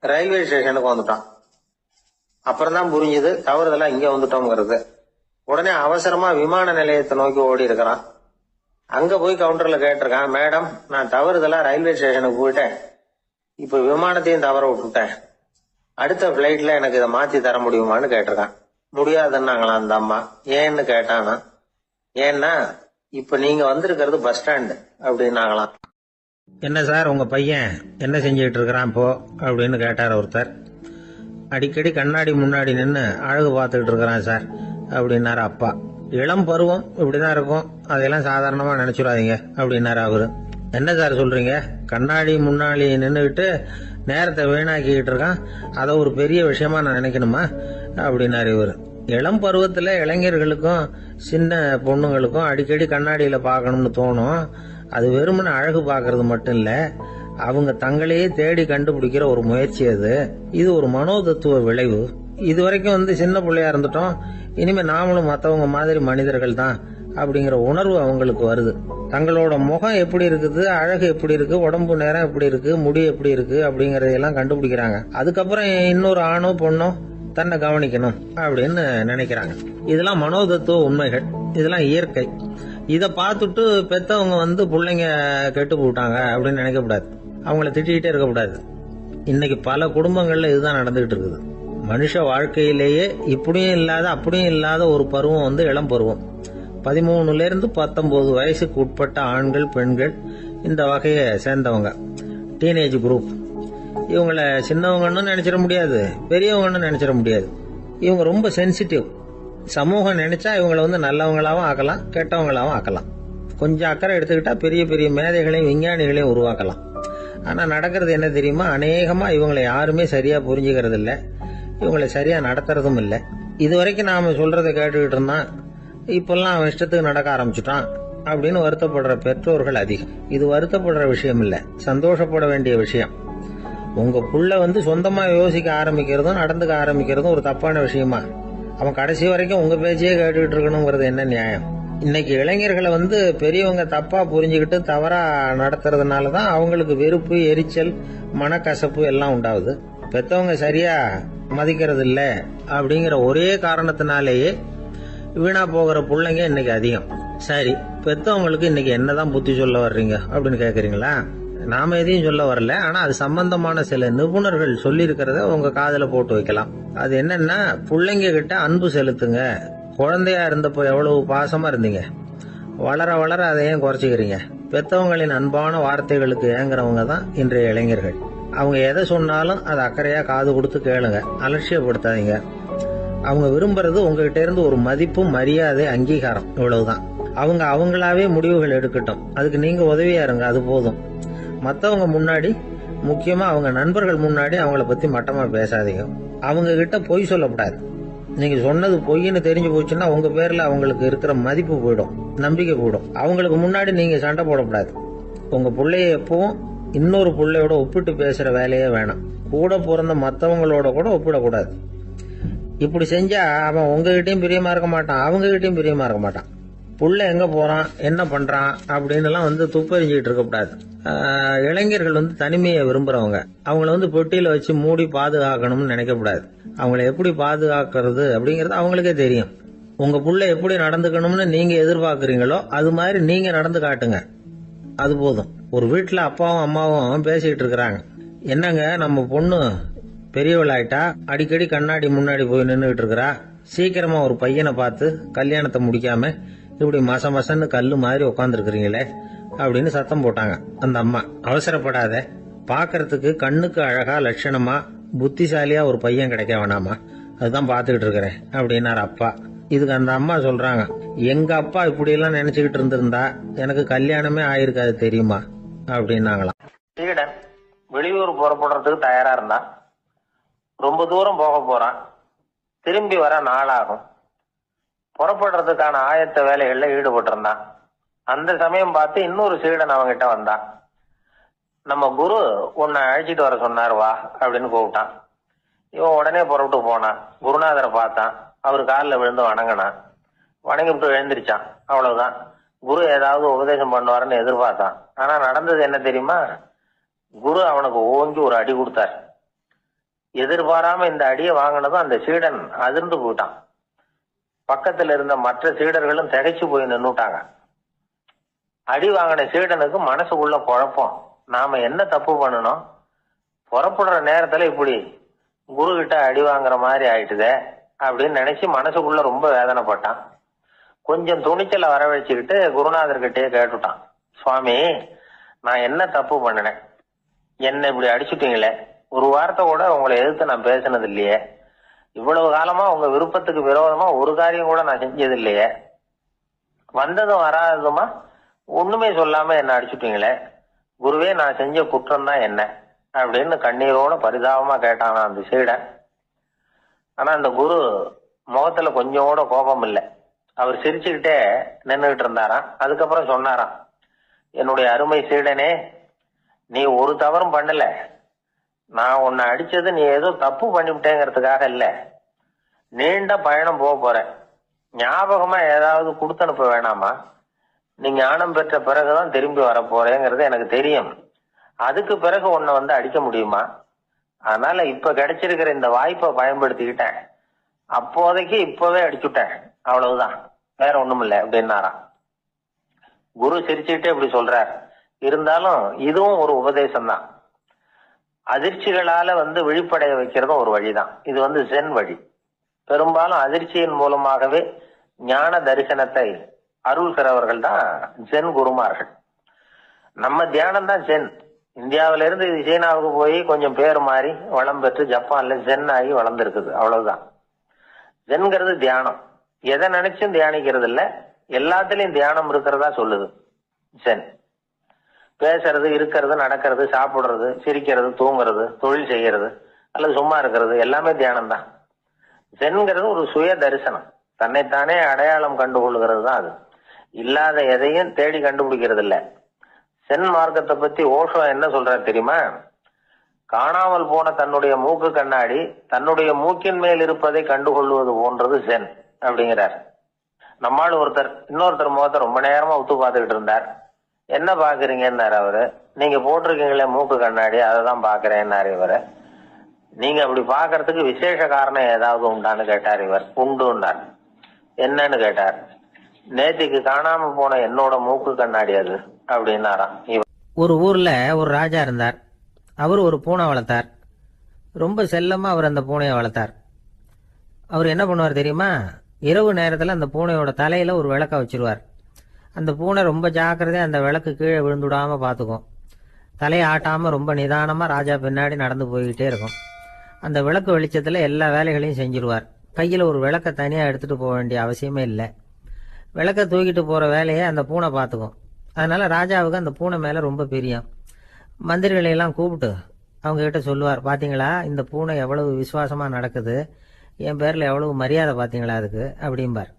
ரயில்வே ஸ்டேஷனுக்கு வந்துட்டான். அப்புறம் தான் புரிஞ்சுது தவறுதெல்லாம் இங்க வந்துட்டோம்ங்கிறது. உடனே அவசரமா விமான நிலையத்தை நோக்கி ஓடி இருக்கிறான். அங்க போய் கவுண்டர்ல கேட்டிருக்கான், மேடம் நான் தவறுதலா ரயில்வே ஸ்டேஷனுக்கு போயிட்டேன், இப்ப விமானத்தையும் தவற விட்டுட்டேன், அடுத்த பிளைட்ல எனக்கு இதை மாத்தி தர முடியுமான்னு கேட்டிருக்கான். முடியாதுன்னாங்களாம் அந்த அம்மா. ஏன்னு கேட்டானா, ஏன்னா இப்ப நீங்க வந்திருக்கிறது பஸ் ஸ்டாண்டு அப்படின்னாங்களாம். என்ன சார் உங்க பையன் என்ன செஞ்சுக்கிட்டு இருக்கிறான் இப்போ அப்படின்னு கேட்டார் ஒருத்தர். அடிக்கடி கண்ணாடி முன்னாடி நின்று அழகு பார்த்துக்கிட்டு இருக்கிறான் சார் அப்படின்னாரு அப்பா. இளம் பருவம் இப்படிதான் இருக்கும், அதையெல்லாம் சாதாரணமா நினைச்சுடாதீங்க அப்படின்னாரு அவரு. என்ன சார் சொல்றீங்க, கண்ணாடி முன்னாடி நின்றுக்கிட்டு நேரத்தை வீணாக்கிக்கிட்டு இருக்கான், அதை ஒரு பெரிய விஷயமா நான் நினைக்கணுமா அப்படின்னாரு இவர். இளம் பருவத்துல இளைஞர்களுக்கும் சின்ன பொண்ணுங்களுக்கும் அடிக்கடி கண்ணாடியில பார்க்கணும்னு தோணும். அது வெறுமனே அழகு பார்க்கறது மட்டும் இல்ல, அவங்க தங்களையே தேடி கண்டுபிடிக்கிற ஒரு முயற்சி அது. இது ஒரு மனோதத்துவ விளைவு. இது வரைக்கும் சின்ன பிள்ளையா இருந்துட்டோம், இனிமே நாமளும் மற்றவங்க மாதிரி மனிதர்கள் தான் அப்படிங்கிற உணர்வு அவங்களுக்கு வருது. தங்களோட முகம் எப்படி இருக்குது, அழகு எப்படி இருக்கு, உடம்பு நேரம் எப்படி இருக்கு, முடி எப்படி இருக்கு அப்படிங்கறதெல்லாம் கண்டுபிடிக்கிறாங்க. அதுக்கப்புறம் இன்னொரு ஆணோ பொண்ணோ தன்னை கவனிக்கணும் அப்படின்னு நினைக்கிறாங்க. இதெல்லாம் மனோதத்துவ உண்மைகள், இதெல்லாம் இயற்கை. இதை பார்த்துட்டு பெத்தவங்க பிள்ளைங்க கெட்டு போட்டாங்க அப்படின்னு நினைக்கக்கூடாது, அவங்கள திட்டிகிட்டே இருக்கக்கூடாது. இன்னைக்கு பல குடும்பங்கள்ல இதுதான் நடந்துகிட்டு இருக்குது. மனுஷ வாழ்க்கையிலேயே இப்படியும் இல்லாத அப்படியும் இல்லாத ஒரு பருவம் இளம் பருவம். 13 இருந்து 19 வயசுக்கு உட்பட்ட ஆண்கள் பெண்கள் இந்த வகையை சேர்ந்தவங்க, டீனேஜ் குரூப். இவங்கள சின்னவங்கன்னு நினைச்சிட முடியாது, பெரியவங்கன்னு நினைச்சிட முடியாது. இவங்க ரொம்ப சென்சிட்டிவ். சமூகம் நினைச்சா இவங்களை நல்லவங்களாவும் ஆக்கலாம், கெட்டவங்களாவும் ஆக்கலாம். கொஞ்சம் அக்கறை எடுத்துக்கிட்டா பெரிய பெரிய மேதைகளையும் விஞ்ஞானிகளையும் உருவாக்கலாம். ஆனா நடக்கிறது என்ன தெரியுமா, அநேகமா இவங்களை யாருமே சரியா புரிஞ்சுக்கிறது இல்ல, இவங்களை சரியா நடத்துறதும் இல்லை. இது வரைக்கும் நாம சொல்றதை கேட்டுக்கிட்டு இருந்தான், இப்பெல்லாம் அவன் இஷ்டத்துக்கு நடக்க ஆரம்பிச்சுட்டான் அப்படின்னு வருத்தப்படுற பெற்றோர்கள் அதிகம். இது வருத்தப்படுற விஷயம் இல்ல, சந்தோஷப்பட வேண்டிய விஷயம். உங்க புள்ள சொந்தமா யோசிக்க ஆரம்பிக்கிறதும் நடந்துக்க ஆரம்பிக்கிறதும் ஒரு தப்பான விஷயமா? அவன் கடைசி வரைக்கும் உங்க பேச்சையே கேட்டுக்கிட்டு இருக்கணுங்கிறது என்ன நியாயம்? இன்னைக்கு இளைஞர்களை பெரியவங்க தப்பா புரிஞ்சுக்கிட்டு தவறா நடத்துறதுனாலதான் அவங்களுக்கு வெறுப்பு, எரிச்சல், மனக்கசப்பு எல்லாம் உண்டாகுது. பெத்தவங்க சரியா மதிக்கிறது இல்ல அப்படிங்கிற ஒரே காரணத்தினாலேயே வீணா போகிற பிள்ளைங்க இன்னைக்கு அதிகம். சரி, பெத்தவங்களுக்கு இன்னைக்கு என்னதான் புத்தி சொல்ல வர்றீங்க அப்படின்னு கேக்குறீங்களா? நாம எதையும் சொல்ல வரல, ஆனா அது சம்பந்தமான சில நிபுணர்கள் சொல்லி இருக்கிறத உங்க காதுல போட்டு வைக்கலாம். அது என்னன்னா, பிள்ளைங்க கிட்ட அன்பு செலுத்துங்க. குழந்தையா இருந்தப்போ எவ்வளவு பாசமா இருந்தீங்க, வளர வளர அதை ஏன் குறைச்சிக்கிறீங்க? பெத்தவங்களின் அன்பான வார்த்தைகளுக்கு ஏங்குறவங்க தான் இன்றைய இளைஞர்கள். அவங்க எதை சொன்னாலும் அதை அக்கறையா காது கொடுத்து கேளுங்க, அலட்சியப்படுத்தாதீங்க. அவங்க விரும்புறது உங்ககிட்ட இருந்து ஒரு மதிப்பு, மரியாதை, அங்கீகாரம், இவ்வளவுதான். அவங்க அவங்களாவே முடிவுகள் எடுக்கட்டும், அதுக்கு நீங்க உதவியா இருங்க, அது போதும். மத்தவங்க முன்னாடி, முக்கியமா அவங்க நண்பர்கள் முன்னாடி அவங்கள பத்தி மட்டமா பேசாதீங்க. அவங்க கிட்ட பொய் சொல்லக்கூடாது. நீங்க சொன்னது பொய்ன்னு தெரிஞ்சு போச்சுன்னா உங்க பேர்ல அவங்களுக்கு இருக்கிற மதிப்பு போயிடும், நம்பிக்கை போயிடும். அவங்களுக்கு முன்னாடி நீங்க சண்டை போடக்கூடாது. உங்க பிள்ளைய எப்பவும் இன்னொரு பிள்ளையோட ஒப்பிட்டு பேசுற வேலையே வேணாம். கூட பிறந்த மத்தவங்களோட கூட ஒப்பிடக்கூடாது. இப்படி செஞ்சா அவன் உங்ககிட்டயும் பிரியமா இருக்க மாட்டான், அவங்க கிட்டயும் பிரியமா இருக்க மாட்டான். புள்ள எங்க போறான், என்ன பண்றான் அப்படின்னு எல்லாம் துப்பறிஞ்சிட்டு இருக்கக்கூடாது. இளைஞர்கள் தனிமையை விரும்புறவங்க. அவங்கள பெட்டியில வச்சு மூடி பாதுகாக்கணும்னு நினைக்கக்கூடாது. அவங்கள எப்படி பாதுகாக்கிறது அப்படிங்கறது அவங்களுக்கே தெரியும். உங்க புள்ள எப்படி நடந்துக்கணும்னு நீங்க எதிர்பார்க்கறீங்களோ அது மாதிரி நீங்க நடந்து காட்டுங்க, அது போதும். ஒரு வீட்டுல அப்பாவும் அம்மாவும் பேசிக்கிட்டு இருக்கிறாங்க. என்னங்க, நம்ம பொண்ணு பெரியவள் ஆயிட்டா, அடிக்கடி கண்ணாடி முன்னாடி போய் நின்றுகிட்டு இருக்கிறா, சீக்கிரமா ஒரு பையனை பார்த்து கல்யாணத்தை முடிக்காம இப்படி மசன்னு கல்லு மாதிரி உட்காந்துருக்கிறீங்களே அப்படின்னு சத்தம் போட்டாங்க அந்த அம்மா. அவசரப்படாத, பாக்கிறதுக்கு கண்ணுக்கு அழகா லட்சணமா புத்திசாலியா ஒரு பையன் கிடைக்க வேணாமா, அதுதான் பாத்துக்கிட்டு இருக்கிறேன் அப்படின்னாரு அப்பா. இதுக்கு அந்த அம்மா சொல்றாங்க, எங்க அப்பா இப்படி எல்லாம் நினைச்சுக்கிட்டு இருந்திருந்தா எனக்கு கல்யாணமே ஆயிருக்காது தெரியுமா அப்படின்னாங்களாம். சீடன் வெளியூர் புறப்படுறதுக்கு தயாரா இருந்தான். ரொம்ப தூரம் போக போறான், திரும்பி வர நாளாகும். புறப்படுறதுக்கான ஆயத்த வேலைகள்ல ஈடுபட்டு இருந்தான். அந்த சமயம் பார்த்து இன்னொரு சீடன் அவங்கிட்ட வந்தான். நம்ம குரு உன்னை அழைச்சிட்டு வர சொன்னார், வா அப்படின்னு கூப்பிட்டான். இவன் உடனே புறப்பட்டு போனான். குருநாதரை பார்த்தான், அவர் காலில் விழுந்து வணங்கினான். வணங்கிவிட்டு எழுந்திரிச்சான். அவ்வளவுதான். குரு ஏதாவது உபதேசம் பண்ணுவாருன்னு எதிர்பார்த்தான். ஆனா நடந்தது என்ன தெரியுமா? குரு அவனுக்கு ஓங்கி ஒரு அடி கொடுத்தார். எதிர்பாராம இந்த அடியை வாங்கினதும் அந்த சீடன் அதிர்ந்து போயிட்டான். பக்கத்துல இருந்த மற்ற சீடர்களும் திகைச்சு போய் நின்னுட்டாங்க. அடி வாங்கின சீடனுக்கு மனசுக்குள்ள குழப்பம், நாம என்ன தப்பு பண்ணணும், புறப்படுற நேரத்துல இப்படி குரு கிட்ட அடி வாங்குற மாதிரி ஆயிட்டுதே அப்படின்னு நினைச்சு மனசுக்குள்ள ரொம்ப வேதனைப்பட்டான். கொஞ்சம் துணிச்சலை வரவழைச்சுக்கிட்டு குருநாதர்கிட்டயே கேட்டுட்டான், சுவாமி, நான் என்ன தப்பு பண்ணினேன்? என்ன இப்படி அடிச்சுட்டீங்களே, ஒரு வார்த்தை கூட உங்களை எதிர்த்து நான் பேசினது இல்லையே, இவ்வளவு காலமா உங்க விருப்பத்துக்கு விரோதமா ஒரு காரியம் கூட நான் செஞ்சது இல்லையே, வந்ததும் வராததுமா ஒண்ணுமே சொல்லாம என்ன அடிச்சுட்டீங்களே, குருவே நான் செஞ்ச குற்றம் தான் என்ன அப்படின்னு கண்ணீரோட பரிதாபமா கேட்டானா அந்த சீடன். ஆனா அந்த குரு முகத்துல கொஞ்சம் கூட கோபம் இல்லை. அவர் சிரிச்சுக்கிட்டே நின்றுகிட்டு இருந்தாராம். அதுக்கப்புறம் சொன்னாராம், என்னுடைய அருமை சீடனே, நீ ஒரு தவறும் பண்ணல. நான் உன்னை அடிச்சது நீ ஏதோ தப்பு பண்ணிவிட்டேங்கிறதுக்காக இல்ல, நீண்ட பயணம் போக போறேன், ஞாபகமா ஏதாவது கொடுத்து அனுப்ப வேணாமா? நீ ஞானம் பெற்ற பிறகுதான் திரும்பி வர போறேங்கிறது எனக்கு தெரியும். அதுக்கு பிறகு உன்னை வந்து அடிக்க முடியுமா? அதனால இப்ப கிடைச்சிருக்கிற இந்த வாய்ப்பை பயன்படுத்திக்கிட்டேன், அப்போதைக்கு இப்பவே அடிச்சுட்டேன், அவ்வளவுதான், வேற ஒண்ணும் இல்லை அப்படின்னாராம். குரு சிரிச்சுக்கிட்டே இப்படி சொல்றார். இருந்தாலும் இதுவும் ஒரு உபதேசம் தான். அதிர்ச்சிகளால வந்து விழிப்படைய வைக்கிறதும் ஒரு வழிதான். இது வந்து ஜென் வழி. பெரும்பாலும் அதிர்ச்சியின் மூலமாகவே ஞான தரிசனத்தை அருள்கிறவர்கள் தான் ஜென் குருமார்கள். நம்ம தியானம் தான் ஜென். இந்தியாவில இருந்து இது சீனாவுக்கு போய் கொஞ்சம் பேர் மாறி வளம் பெற்று ஜப்பான்ல ஜென் ஆகி வளர்ந்துருக்குது, அவ்வளவுதான். ஜென்கிறது தியானம். எதை நினைச்சும் தியானிக்கிறது இல்ல, எல்லாத்துலயும் தியானம் இருக்கிறதா சொல்லுது ஜென். பேசுறது, இருக்கிறது, நடக்கிறது, சாப்பிடுறது, சிரிக்கிறது, தூங்குறது, தொழில் செய்யறது அல்லது சும்மா இருக்கிறது எல்லாமே தியானம் தான். ஜென்கிறது ஒரு சுய தரிசனம், தன்னைத்தானே அடையாளம் கண்டுகொள்ளுகிறது தான் அது. இல்லாத எதையும் தேடி கண்டுபிடிக்கிறது இல்ல. சென் மார்க்கத்தை பத்தி ஓஷோ என்ன சொல்றாரு தெரியுமா? காணாமல் போன தன்னுடைய மூக்கு கண்ணாடி தன்னுடைய மூக்கின் மேல் இருப்பதை கண்டுகொள்வது போன்றது சென் அப்படிங்கிறார். நம்மால் ஒருத்தர் இன்னொருத்தர் முகத்தை ரொம்ப நேரமா உத்து பார்த்துக்கிட்டு இருந்தார். என்ன பாக்குறீங்கன்னாரு அவரு. நீங்க போட்டிருக்கீங்களே மூக்கு கண்ணாடி, அதை தான் பாக்குறேன்னாரு இவரு. நீங்க அப்படி பாக்குறதுக்கு விசேஷ காரணம் ஏதாவது உண்டான்னு கேட்டார் இவர். உண்டுன்னார். என்னன்னு கேட்டார். நேத்திக்கு காணாம போன என்னோட மூக்கு கண்ணாடி அது அப்படின்னாராம் இவர். ஒரு ஊர்ல ஒரு ராஜா இருந்தார். அவர் ஒரு பூனை வளர்த்தார். ரொம்ப செல்லமா அவர் அந்த பூனையை வளர்த்தார். அவர் என்ன பண்ணுவார் தெரியுமா? இரவு நேரத்தில் அந்த பூனையோட தலையில ஒரு விளக்க வச்சிருவார். அந்த பூனை ரொம்ப ஜாக்கிரதையா அந்த விளக்கு கீழே விழுந்துடாம பார்த்துக்கும். தலையை ஆட்டாம ரொம்ப நிதானமா ராஜா பின்னாடி நடந்து போய்கிட்டே இருக்கும். அந்த விளக்கு வெளிச்சத்துல எல்லா வேலைகளையும் செஞ்சிருவார். கையில ஒரு விளக்க தனியா எடுத்துட்டு போக வேண்டிய அவசியமே இல்லை. விளக்க தூக்கிட்டு போற வேலையை அந்த பூனை பார்த்துக்கும். அதனால ராஜாவுக்கு அந்த பூனை மேல ரொம்ப பிரியம். மந்திரிகளை எல்லாம் கூப்பிட்டு அவங்க கிட்ட சொல்லுவார், பாத்தீங்களா இந்த பூனை எவ்வளவு விசுவாசமா நடக்குது, என் பேர்ல எவ்வளவு மரியாதை பாத்தீங்களா அதுக்கு அப்படிம்பார்.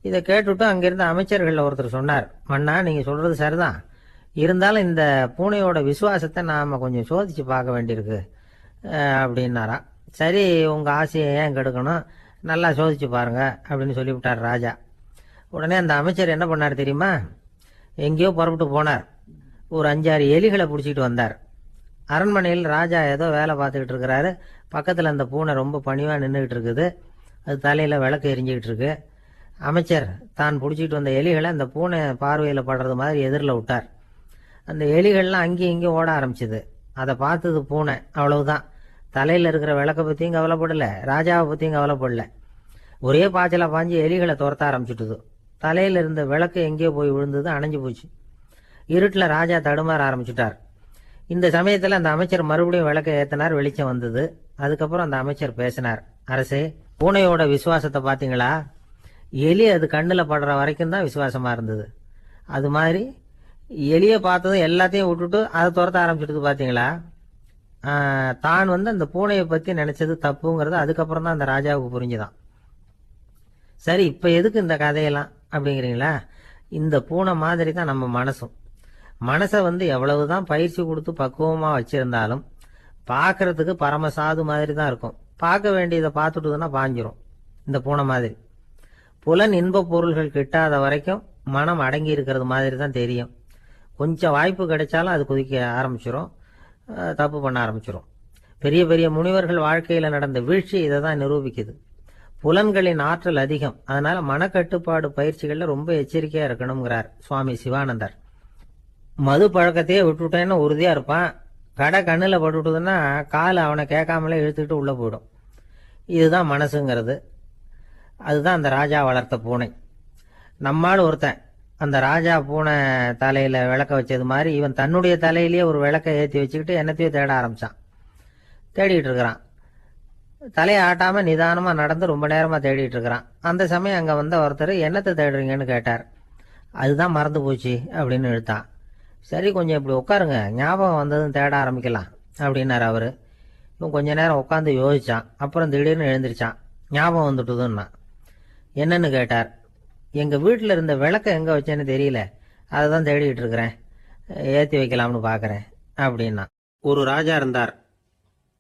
இதை கேட்டுவிட்டு அங்கிருந்த அமைச்சர்கள் ஒருத்தர் சொன்னார், மன்னா நீங்க சொல்றது சரிதான், இருந்தாலும் இந்த பூனையோட விசுவாசத்தை நாம கொஞ்சம் சோதிச்சு பார்க்க வேண்டியிருக்கு அப்படின்னாராம். சரி, உங்க ஆசையை ஏன் கெடுக்கணும், நல்லா சோதிச்சு பாருங்க அப்படின்னு சொல்லிவிட்டார் ராஜா. உடனே அந்த அமைச்சர் என்ன பண்ணார் தெரியுமா? எங்கேயோ புறப்பட்டு போனார். ஒரு 5-6 எலிகளை பிடிச்சிட்டு வந்தார். அரண்மனையில் ராஜா ஏதோ வேலை பார்த்துக்கிட்டு இருக்கிறாரு. பக்கத்தில் அந்த பூனை ரொம்ப பணிவா நின்றுகிட்டு இருக்குது. அது தலையில விளக்கு எரிஞ்சுக்கிட்டு இருக்கு. அமைச்சர் தான் பிடிச்சிட்டு வந்த எலிகளை அந்த பூனை பார்வையில் படுறது மாதிரி எதிரில் விட்டார். அந்த எலிகள்லாம் அங்கேயும் இங்கேயும் ஓட ஆரம்பிச்சுது. அதை பார்த்தது பூனை, அவ்வளவுதான். தலையில் இருக்கிற விளக்கை பற்றியும் கவலைப்படல, ராஜாவை பற்றியும் கவலைப்படல. ஒரே பாய்ச்சலா பாஞ்சு எலிகளை துரத்த ஆரம்பிச்சுட்டுது. தலையில் இருந்த விளக்கு எங்கேயோ போய் விழுந்தது, அணைஞ்சு போச்சு. இருட்டில் ராஜா தடுமாற ஆரம்பிச்சுட்டார். இந்த சமயத்தில் அந்த அமைச்சர் மறுபடியும் விளக்கை ஏற்றினார். வெளிச்சம் வந்தது. அதுக்கப்புறம் அந்த அமைச்சர் பேசினார். அரசே, பூனையோட விசுவாசத்தை பார்த்தீங்களா? எலி அது கண்ணில் படுற வரைக்கும் தான் விசுவாசமா இருந்தது. அது மாதிரி எலியை பார்த்ததும் எல்லாத்தையும் விட்டுட்டு அதை துரத்த ஆரம்பிச்சுட்டு பார்த்தீங்களா? தான் அந்த பூனையை பற்றி நினைச்சது தப்புங்கிறது அதுக்கப்புறம் தான் அந்த ராஜாவுக்கு புரிஞ்சுதான். சரி, இப்போ எதுக்கு இந்த கதையெல்லாம் அப்படிங்கிறீங்களா? இந்த பூனை மாதிரி தான் நம்ம மனசும். மனசை எவ்வளவுதான் பயிற்சி கொடுத்து பக்குவமாக வச்சிருந்தாலும் பார்க்கறதுக்கு பரமசாது மாதிரி தான் இருக்கும். பார்க்க வேண்டியதை பார்த்துட்டுதுன்னா பாஞ்சிரும். இந்த பூனை மாதிரி புலன் இன்ப பொருள்கள் கிட்டாத வரைக்கும் மனம் அடங்கி இருக்கிறது மாதிரி தான் தெரியும். கொஞ்சம் வாய்ப்பு கிடைச்சாலும் அது குதிக்க ஆரம்பிச்சிடும், தப்பு பண்ண ஆரம்பிச்சிடும். பெரிய பெரிய முனிவர்கள் வாழ்க்கையில் நடந்த வீழ்ச்சி இதை தான் நிரூபிக்குது. புலன்களின் ஆற்றல் அதிகம். அதனால மனக்கட்டுப்பாடு பயிற்சிகள்ல ரொம்ப எச்சரிக்கையா இருக்கணுங்கிறார் சுவாமி சிவானந்தர். மது பழக்கத்தையே விட்டுட்டேன்னு உறுதியா இருப்பான். கடை கண்ணில் பட்டுட்டுதுன்னா கால் அவனை கேட்காமலே இழுத்துக்கிட்டு உள்ள போயிடும். இதுதான் மனசுங்கிறது. அதுதான் அந்த ராஜா வளர்த்த பூனை. நம்மால் ஒருத்தன் அந்த ராஜா பூனை தலையில விளக்க வச்சது மாதிரி இவன் தன்னுடைய தலையிலேயே ஒரு விளக்கை ஏற்றி வச்சுக்கிட்டு என்னத்தையோ தேட ஆரம்பிச்சான். தேடிட்டு இருக்கிறான். தலையை ஆட்டாம நிதானமா நடந்து ரொம்ப நேரமா தேடிட்டு இருக்கிறான். அந்த சமயம் அங்க வந்த ஒருத்தர் என்னத்தை தேடுறீங்கன்னு கேட்டார். அதுதான் மறந்து போச்சு அப்படின்னு இழுத்தான். சரி, கொஞ்சம் இப்படி உட்காருங்க, ஞாபகம் வந்ததும் தேட ஆரம்பிக்கலாம் அப்படின்னாரு அவரு. இவன் கொஞ்ச நேரம் உட்காந்து யோசிச்சான். அப்புறம் திடீர்னு எழுந்திரிச்சான். ஞாபகம் வந்துட்டுதுன்னா. என்னன்னு கேட்டார். எங்க வீட்டில் இருந்த விளக்க எங்க வச்சேன்னு தெரியல, அதை தான் தேடிட்டு இருக்கிறேன், ஏற்றி வைக்கலாம்னு பார்க்குறேன் அப்படின்னா. ஒரு ராஜா இருந்தார்.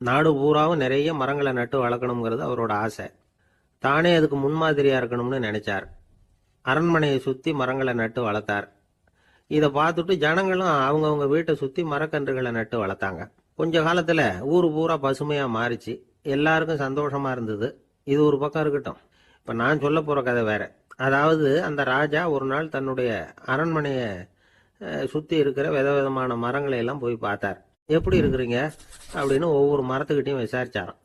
நாடு பூராவும் நிறைய மரங்களை நட்டு வளர்க்கணுங்கிறது அவரோட ஆசை. தானே அதுக்கு முன்மாதிரியா இருக்கணும்னு நினைச்சார். அரண்மனையை சுத்தி மரங்களை நட்டு வளர்த்தார். இதை பார்த்துட்டு ஜனங்களும் அவங்கவுங்க வீட்டை சுத்தி மரக்கன்றுகளை நட்டு வளர்த்தாங்க. கொஞ்ச காலத்துல ஊர் பூரா பசுமையா மாறிச்சு. எல்லாருக்கும் சந்தோஷமா இருந்தது. இது ஒரு பக்கம் இருக்கட்டும். இப்ப நான் சொல்ல போற கதை வேற. அதாவது அந்த ராஜா ஒரு நாள் தன்னுடைய அரண்மனையை சுத்தி இருக்கிற விதவிதமான மரங்களை எல்லாம் போய் பார்த்தார். எப்படி இருக்கிறீங்க அப்படின்னு ஒவ்வொரு மரத்துக்கிட்டையும் விசாரிச்சாராம்.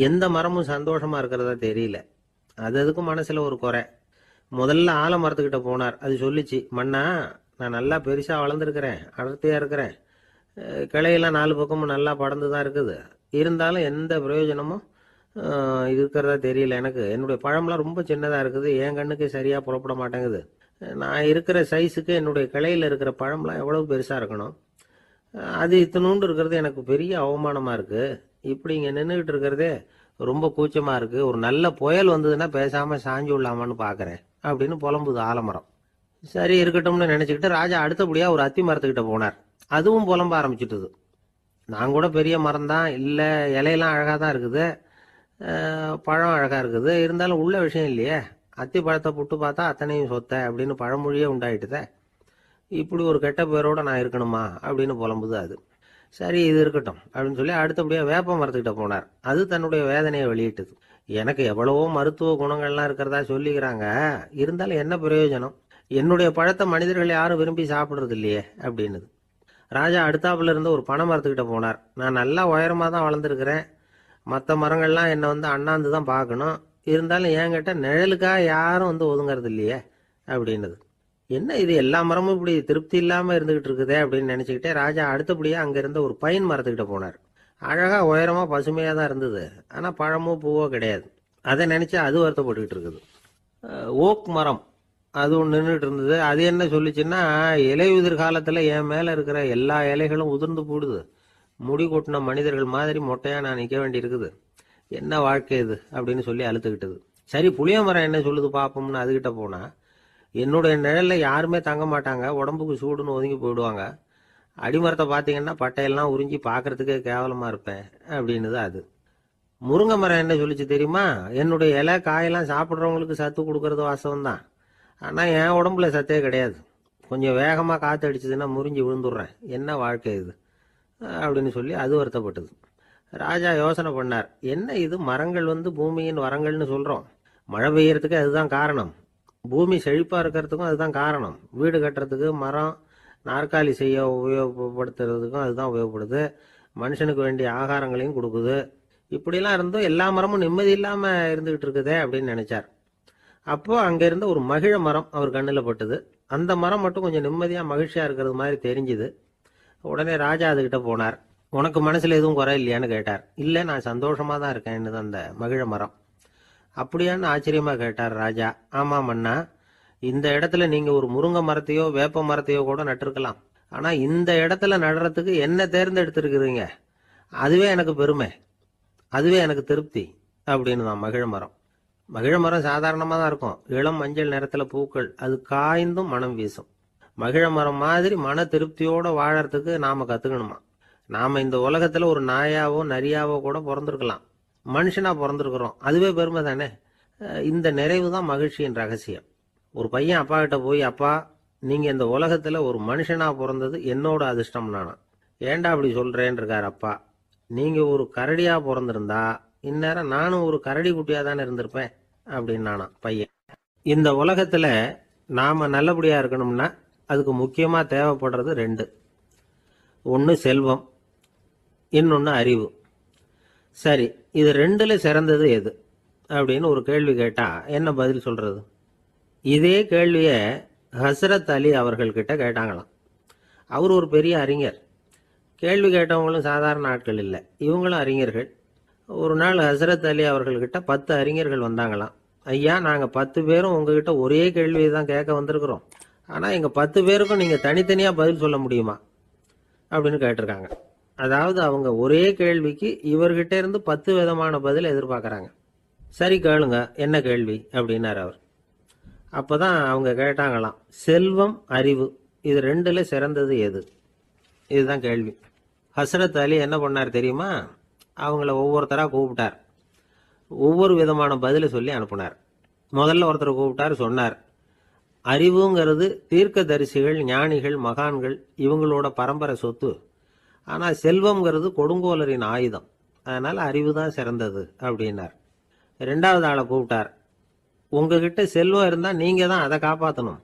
எந்த மரமும் சந்தோஷமா இருக்கிறதா தெரியல. அதுக்கு மனசுல ஒரு குறை. முதல்ல ஆலமரத்துக்கிட்ட போனார். அது சொல்லிச்சு, மண்ணா, நான் நல்லா பெருசா வளர்ந்துருக்கிறேன், அடர்த்தியா இருக்கிறேன், கிளையெல்லாம் 4 பக்கமும் நல்லா படர்ந்து தான் இருக்குது, இருந்தாலும் எந்த பிரயோஜனமும் இருக்கிறதா தெரியல எனக்கு. என்னுடைய பழம்லாம் ரொம்ப சின்னதா இருக்குது, என் கண்ணுக்கு சரியா புறப்பட மாட்டேங்குது. நான் இருக்கிற சைஸுக்கு என்னுடைய கிளையில இருக்கிற பழம்லாம் எவ்வளவு பெருசா இருக்கணும், அது இத்தினூண்டு இருக்கிறது எனக்கு பெரிய அவமானமா இருக்கு. இப்படி இங்க நின்றுகிட்டு இருக்கிறதே ரொம்ப கூச்சமா இருக்கு. ஒரு நல்ல புயல் வந்ததுன்னா பேசாம சாஞ்சு விடலாமான்னு பாக்குறேன் அப்படின்னு புலம்புது ஆலமரம். சரி, இருக்கட்டும்னு நினைச்சுக்கிட்டு ராஜா அடுத்தபடியா ஒரு அத்தி மரத்துக்கிட்ட போனார். அதுவும் புலம்ப ஆரம்பிச்சுட்டுது. நான் கூட பெரிய மரம் தான், இல்ல இலையெல்லாம் அழகா தான் இருக்குது, பழம் அழகா இருக்குது, இருந்தாலும் உள்ள விஷயம் இல்லையே, அத்தி பழத்தை புட்டு பார்த்தா அத்தனையும் சொத்த அப்படின்னு பழமொழியே உண்டாயிட்டுதே. இப்படி ஒரு கெட்ட பேரோட நான் இருக்கணுமா அப்படின்னு புலம்புது அது. சரி, இது இருக்கட்டும் அப்படின்னு சொல்லி அடுத்தபடியா வேப்ப மரத்துக்கிட்ட போனார். அது தன்னுடைய வேதனையை வெளியிட்டது. எனக்கு எவ்வளவோ மருத்துவ குணங்கள்லாம் இருக்கிறதா சொல்லிக்கிறாங்க, இருந்தாலும் என்ன பிரயோஜனம், என்னுடைய பழத்தை மனிதர்கள் யாரும் விரும்பி சாப்பிடுறது இல்லையே அப்படின்னுது. ராஜா அடுத்தாப்புல இருந்த ஒரு பனை மரத்துக்கிட்ட போனார். நான் நல்லா உயரமா தான் வளர்ந்துருக்கிறேன், மற்ற மரங்கள்லாம் என்னை வந்து அண்ணாந்து தான் பார்க்கணும், இருந்தாலும் என்கிட்ட நிழலுக்காக யாரும் வந்து ஒதுங்கிறது இல்லையே அப்படின்னுது. என்ன இது, எல்லா மரமும் இப்படி திருப்தி இல்லாம இருந்துகிட்டு இருக்குதே அப்படின்னு நினைச்சுக்கிட்டே ராஜா அடுத்தபடியா அங்க இருந்த ஒரு பைன் மரத்துக்கிட்ட போனார். அழகா உயரமா பசுமையா தான் இருந்தது, ஆனா பழமோ பூவோ கிடையாது. அதை நினைச்சு அது வருத்தப்பட்டுக்கிட்டு இருக்குது. ஓக் மரம் அது ஒன்று நின்றுட்டு இருந்தது. அது என்ன சொல்லிச்சுன்னா, இலையுதிர் காலத்துல என் மேல இருக்கிற எல்லா இலைகளும் உதிர்ந்து போடுது, முடி கொட்டின மனிதர்கள் மாதிரி மொட்டையா நான் நிக்க வேண்டி இருக்குது, என்ன வாழ்க்கை இது அப்படின்னு சொல்லி அழுத்துக்கிட்டது. சரி, புளிய மரம் என்ன சொல்லுது பாப்போம்னு அதுகிட்ட போனா, என்னுடைய நிழல்ல யாருமே தங்க மாட்டாங்க, உடம்புக்கு சூடுன்னு ஒதுங்கி போயிடுவாங்க, அடிமரத்தை பார்த்தீங்கன்னா பட்டையெல்லாம் உறிஞ்சி பார்க்கறதுக்கே கேவலமா இருப்பேன் அப்படின்னுது அது. முருங்கை மரம் என்ன சொல்லிச்சு தெரியுமா, என்னுடைய இலை காயெல்லாம் சாப்பிட்றவங்களுக்கு சத்து கொடுக்கறது வாசம் தான், ஆனா என் உடம்புல சத்தே கிடையாது, கொஞ்சம் வேகமா காத்து அடிச்சதுன்னா முறிஞ்சி விழுந்துடுறேன், என்ன வாழ்க்கை இது அப்படின்னு சொல்லி அது வருத்தப்பட்டது. ராஜா யோசனை பண்ணார். என்ன இது, மரங்கள் வந்து பூமியின் வரங்கள்னு சொல்றோம், மழை பெய்யறதுக்கு அதுதான் காரணம், பூமி செழிப்பா இருக்கிறதுக்கும் அதுதான் காரணம், வீடு கட்டுறதுக்கு மரம், நாற்காலி செய்ய உபயோகப்படுத்துறதுக்கும் அதுதான் உபயோகப்படுது, மனுஷனுக்கு வேண்டிய ஆகாரங்களையும் கொடுக்குது, இப்படிலாம் இருந்தும் எல்லா மரமும் நிம்மதி இல்லாம இருந்துகிட்டு இருக்குதே அப்படின்னு நினைச்சார். அப்போ அங்க இருந்த ஒரு மகிழ மரம் அவர் கண்ணுல பட்டது. அந்த மரம் மட்டும் கொஞ்சம் நிம்மதியா மகிழ்ச்சியா இருக்கிறது மாதிரி தெரிஞ்சுது. உடனே ராஜா அதுகிட்ட போனார். உனக்கு மனசுல எதுவும் குறை இல்லையான்னு கேட்டார். இல்ல, நான் சந்தோஷமா தான் இருக்கேன்னு அந்த மகிழ மரம். அப்படியான்னு ஆச்சரியமா கேட்டார் ராஜா. ஆமா மன்னா, இந்த இடத்துல நீங்க ஒரு முருங்கை மரத்தையோ வேப்ப மரத்தையோ கூட நட்டிருக்கலாம், ஆனா இந்த இடத்துல நடுறதுக்கு என்ன தேர்ந்தெடுத்திருக்கிறீங்க, அதுவே எனக்கு பெருமை, அதுவே எனக்கு திருப்தி அப்படின்னு தான் மகிழ மரம். மகிழ மரம் சாதாரணமா தான் இருக்கும், இளம் மஞ்சள் நிறத்துல பூக்கள், அது காய்ந்தும் மனம் வீசும். மகிழ மரம் மாதிரி மன திருப்தியோட வாழறதுக்கு நாம கத்துக்கணுமா. நாம இந்த உலகத்துல ஒரு நாயாவோ நரியாவோ கூட பிறந்திருக்கலாம், மனுஷனா பிறந்திருக்கிறோம், அதுவே பெருமை தானே. இந்த நிறைவு தான் மகிழ்ச்சியின் ரகசியம். ஒரு பையன் அப்பா கிட்ட போய், அப்பா, நீங்க இந்த உலகத்துல ஒரு மனுஷனா பிறந்தது என்னோட அதிர்ஷ்டம் நானா. ஏண்டா அப்படி சொல்றேன்னு இருக்காரு அப்பா. நீங்க ஒரு கரடியா பிறந்திருந்தா இந்நேரம் நானும் ஒரு கரடி குட்டியா தானே இருந்திருப்பேன் அப்படின்னு நானா பையன். இந்த உலகத்துல நாம நல்லபடியா இருக்கணும்னா அதுக்கு முக்கியமா தேவைப்படுறது 2. ஒன்னு செல்வம், இன்னொன்னு அறிவு. சரி, இது 2ல சிறந்தது எது அப்படின்னு ஒரு கேள்வி கேட்டா என்ன பதில் சொல்றது? இதே கேள்விய ஹஸ்ரத் அலி அவர்கள்கிட்ட கேட்டாங்களாம். அவர் ஒரு பெரிய அறிஞர். கேள்வி கேட்டவங்களும் சாதாரண ஆட்கள் இல்லை, இவங்களும் அறிஞர்கள். ஒரு நாள் ஹஸ்ரத் அலி அவர்கள்கிட்ட 10 அறிஞர்கள் வந்தாங்களாம். ஐயா, நாங்கள் 10 பேரும் உங்ககிட்ட ஒரே கேள்வி தான் கேட்க வந்திருக்கிறோம். ஆனால் எங்கள் 10 பேருக்கும் நீங்கள் தனித்தனியாக பதில் சொல்ல முடியுமா அப்படின்னு கேட்டிருக்காங்க. அதாவது அவங்க ஒரே கேள்விக்கு இவர்கிட்ட இருந்து 10 விதமான பதில் எதிர்பார்க்குறாங்க. சரி கேளுங்க, என்ன கேள்வி அப்படின்னார் அவர். அப்போதான் அவங்க கேட்டாங்களாம், செல்வம் அறிவு இது ரெண்டுல சிறந்தது எது? இதுதான் கேள்வி. ஹஸ்ரத் அலி என்ன பண்ணார் தெரியுமா? அவங்கள ஒவ்வொருத்தராக கூப்பிட்டார். ஒவ்வொரு விதமான பதிலை சொல்லி அனுப்புனார். முதல்ல ஒருத்தரை கூப்பிட்டார், சொன்னார், அறிவுங்கிறது தீர்க்கதரிசிகள், ஞானிகள், மகான்கள் இவங்களோட பரம்பரை சொத்து. ஆனால் செல்வம்ங்கிறது கொடுங்கோலரின் ஆயுதம். அதனால அறிவு தான் சிறந்தது அப்படின்னார். ரெண்டாவது ஆளை கூப்பிட்டார். உங்ககிட்ட செல்வம் இருந்தால் நீங்கள் தான் அதை காப்பாற்றணும்.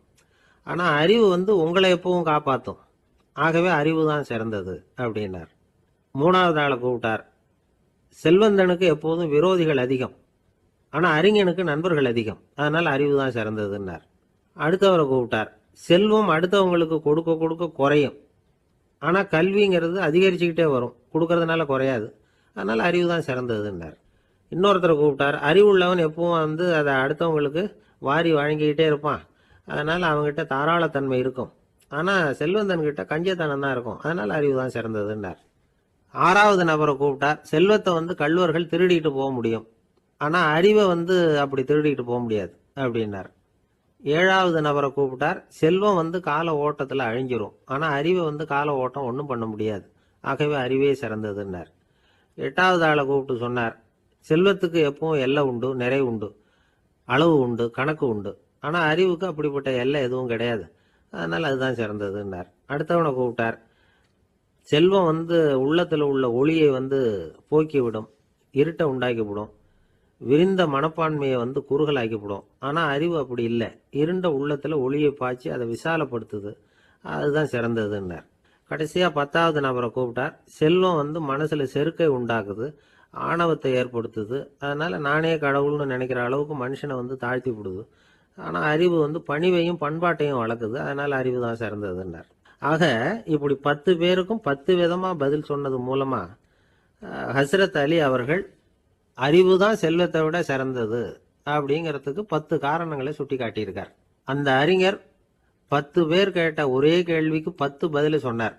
ஆனால் அறிவு உங்களை எப்பவும் காப்பாற்றும். ஆகவே அறிவு தான் சிறந்தது அப்படின்னார். மூணாவது ஆளை கூப்பிட்டார். செல்வந்தனுக்கு எப்போதும் விரோதிகள் அதிகம், ஆனால் அறிஞனுக்கு நண்பர்கள் அதிகம். அதனால் அறிவு தான் சிறந்ததுன்னார். அடுத்தவரை கூப்பிட்டார். செல்வம் அடுத்தவங்களுக்கு கொடுக்க கொடுக்க குறையும், ஆனால் கல்விங்கிறது அதிகரிச்சுக்கிட்டே வரும், கொடுக்கறதுனால குறையாது. அதனால் அறிவு தான் சிறந்ததுன்னார். இன்னொருத்தரை கூப்பிட்டார். அறிவுள்ளவன் எப்பவும் அதை அடுத்தவங்களுக்கு வாரி வழங்கிக்கிட்டே இருப்பான். அதனால் அவங்ககிட்ட தாராளத்தன்மை இருக்கும். ஆனால் செல்வந்தன்கிட்ட கஞ்சத்தனம் தான் இருக்கும். அதனால் அறிவு தான் சிறந்ததுன்னார். ஆறாவது நபரை கூப்பிட்டார். செல்வத்தை கள்வர்கள் திருடிட்டு போக முடியும், ஆனால் அறிவை அப்படி திருடிட்டு போக முடியாது அப்படின்னார். ஏழாவது நபரை கூப்பிட்டார். செல்வம் கால ஓட்டத்தில் அழிஞ்சிரும், ஆனால் அறிவை கால ஓட்டம் ஒன்றும் பண்ண முடியாது. ஆகவே அறிவே சிறந்ததுன்னார். எட்டாவது ஆளை கூப்பிட்டு சொன்னார், செல்வத்துக்கு எப்பவும் எல்லை உண்டு, நிறை உண்டு, அளவு உண்டு, கணக்கு உண்டு. ஆனால் அறிவுக்கு அப்படிப்பட்ட எல்லை எதுவும் கிடையாது. அதனால் அதுதான் சிறந்ததுன்னார். அடுத்தவனை கூப்பிட்டார். செல்வம் உள்ளத்தில் உள்ள ஒளியை போக்கிவிடும், இருட்டை உண்டாக்கிவிடும், விரிந்த மனப்பான்மையை குறுகலாக்கிவிடும். ஆனால் அறிவு அப்படி இல்லை, இருண்ட உள்ளத்தில் ஒளியை பாய்ச்சி அதை விசாலப்படுத்துது. அதுதான் சிறந்ததுன்னார். கடைசியாக 10வது நபரை கூப்பிட்டார். செல்வம் மனசில் செருக்கை உண்டாக்குது, ஆணவத்தை ஏற்படுத்துது. அதனால் நானே கடவுள்னு நினைக்கிற அளவுக்கு மனுஷனை தாழ்த்தி விடுது. ஆனால் அறிவு பணிவையும் பண்பாட்டையும் வளர்க்குது. அதனால் அறிவு தான் சிறந்ததுன்னார். ஆக இப்படி 10 பேருக்கும் 10 விதமாக பதில் சொன்னது மூலமாக ஹஸ்ரத் அலி அவர்கள் அறிவு தான் செல்வத்தை விட சிறந்தது அப்படிங்கிறதுக்கு 10 காரணங்களை சுட்டி காட்டியிருக்கார். அந்த அறிஞர் 10 பேர் கேட்ட ஒரே கேள்விக்கு 10 பதில் சொன்னார்.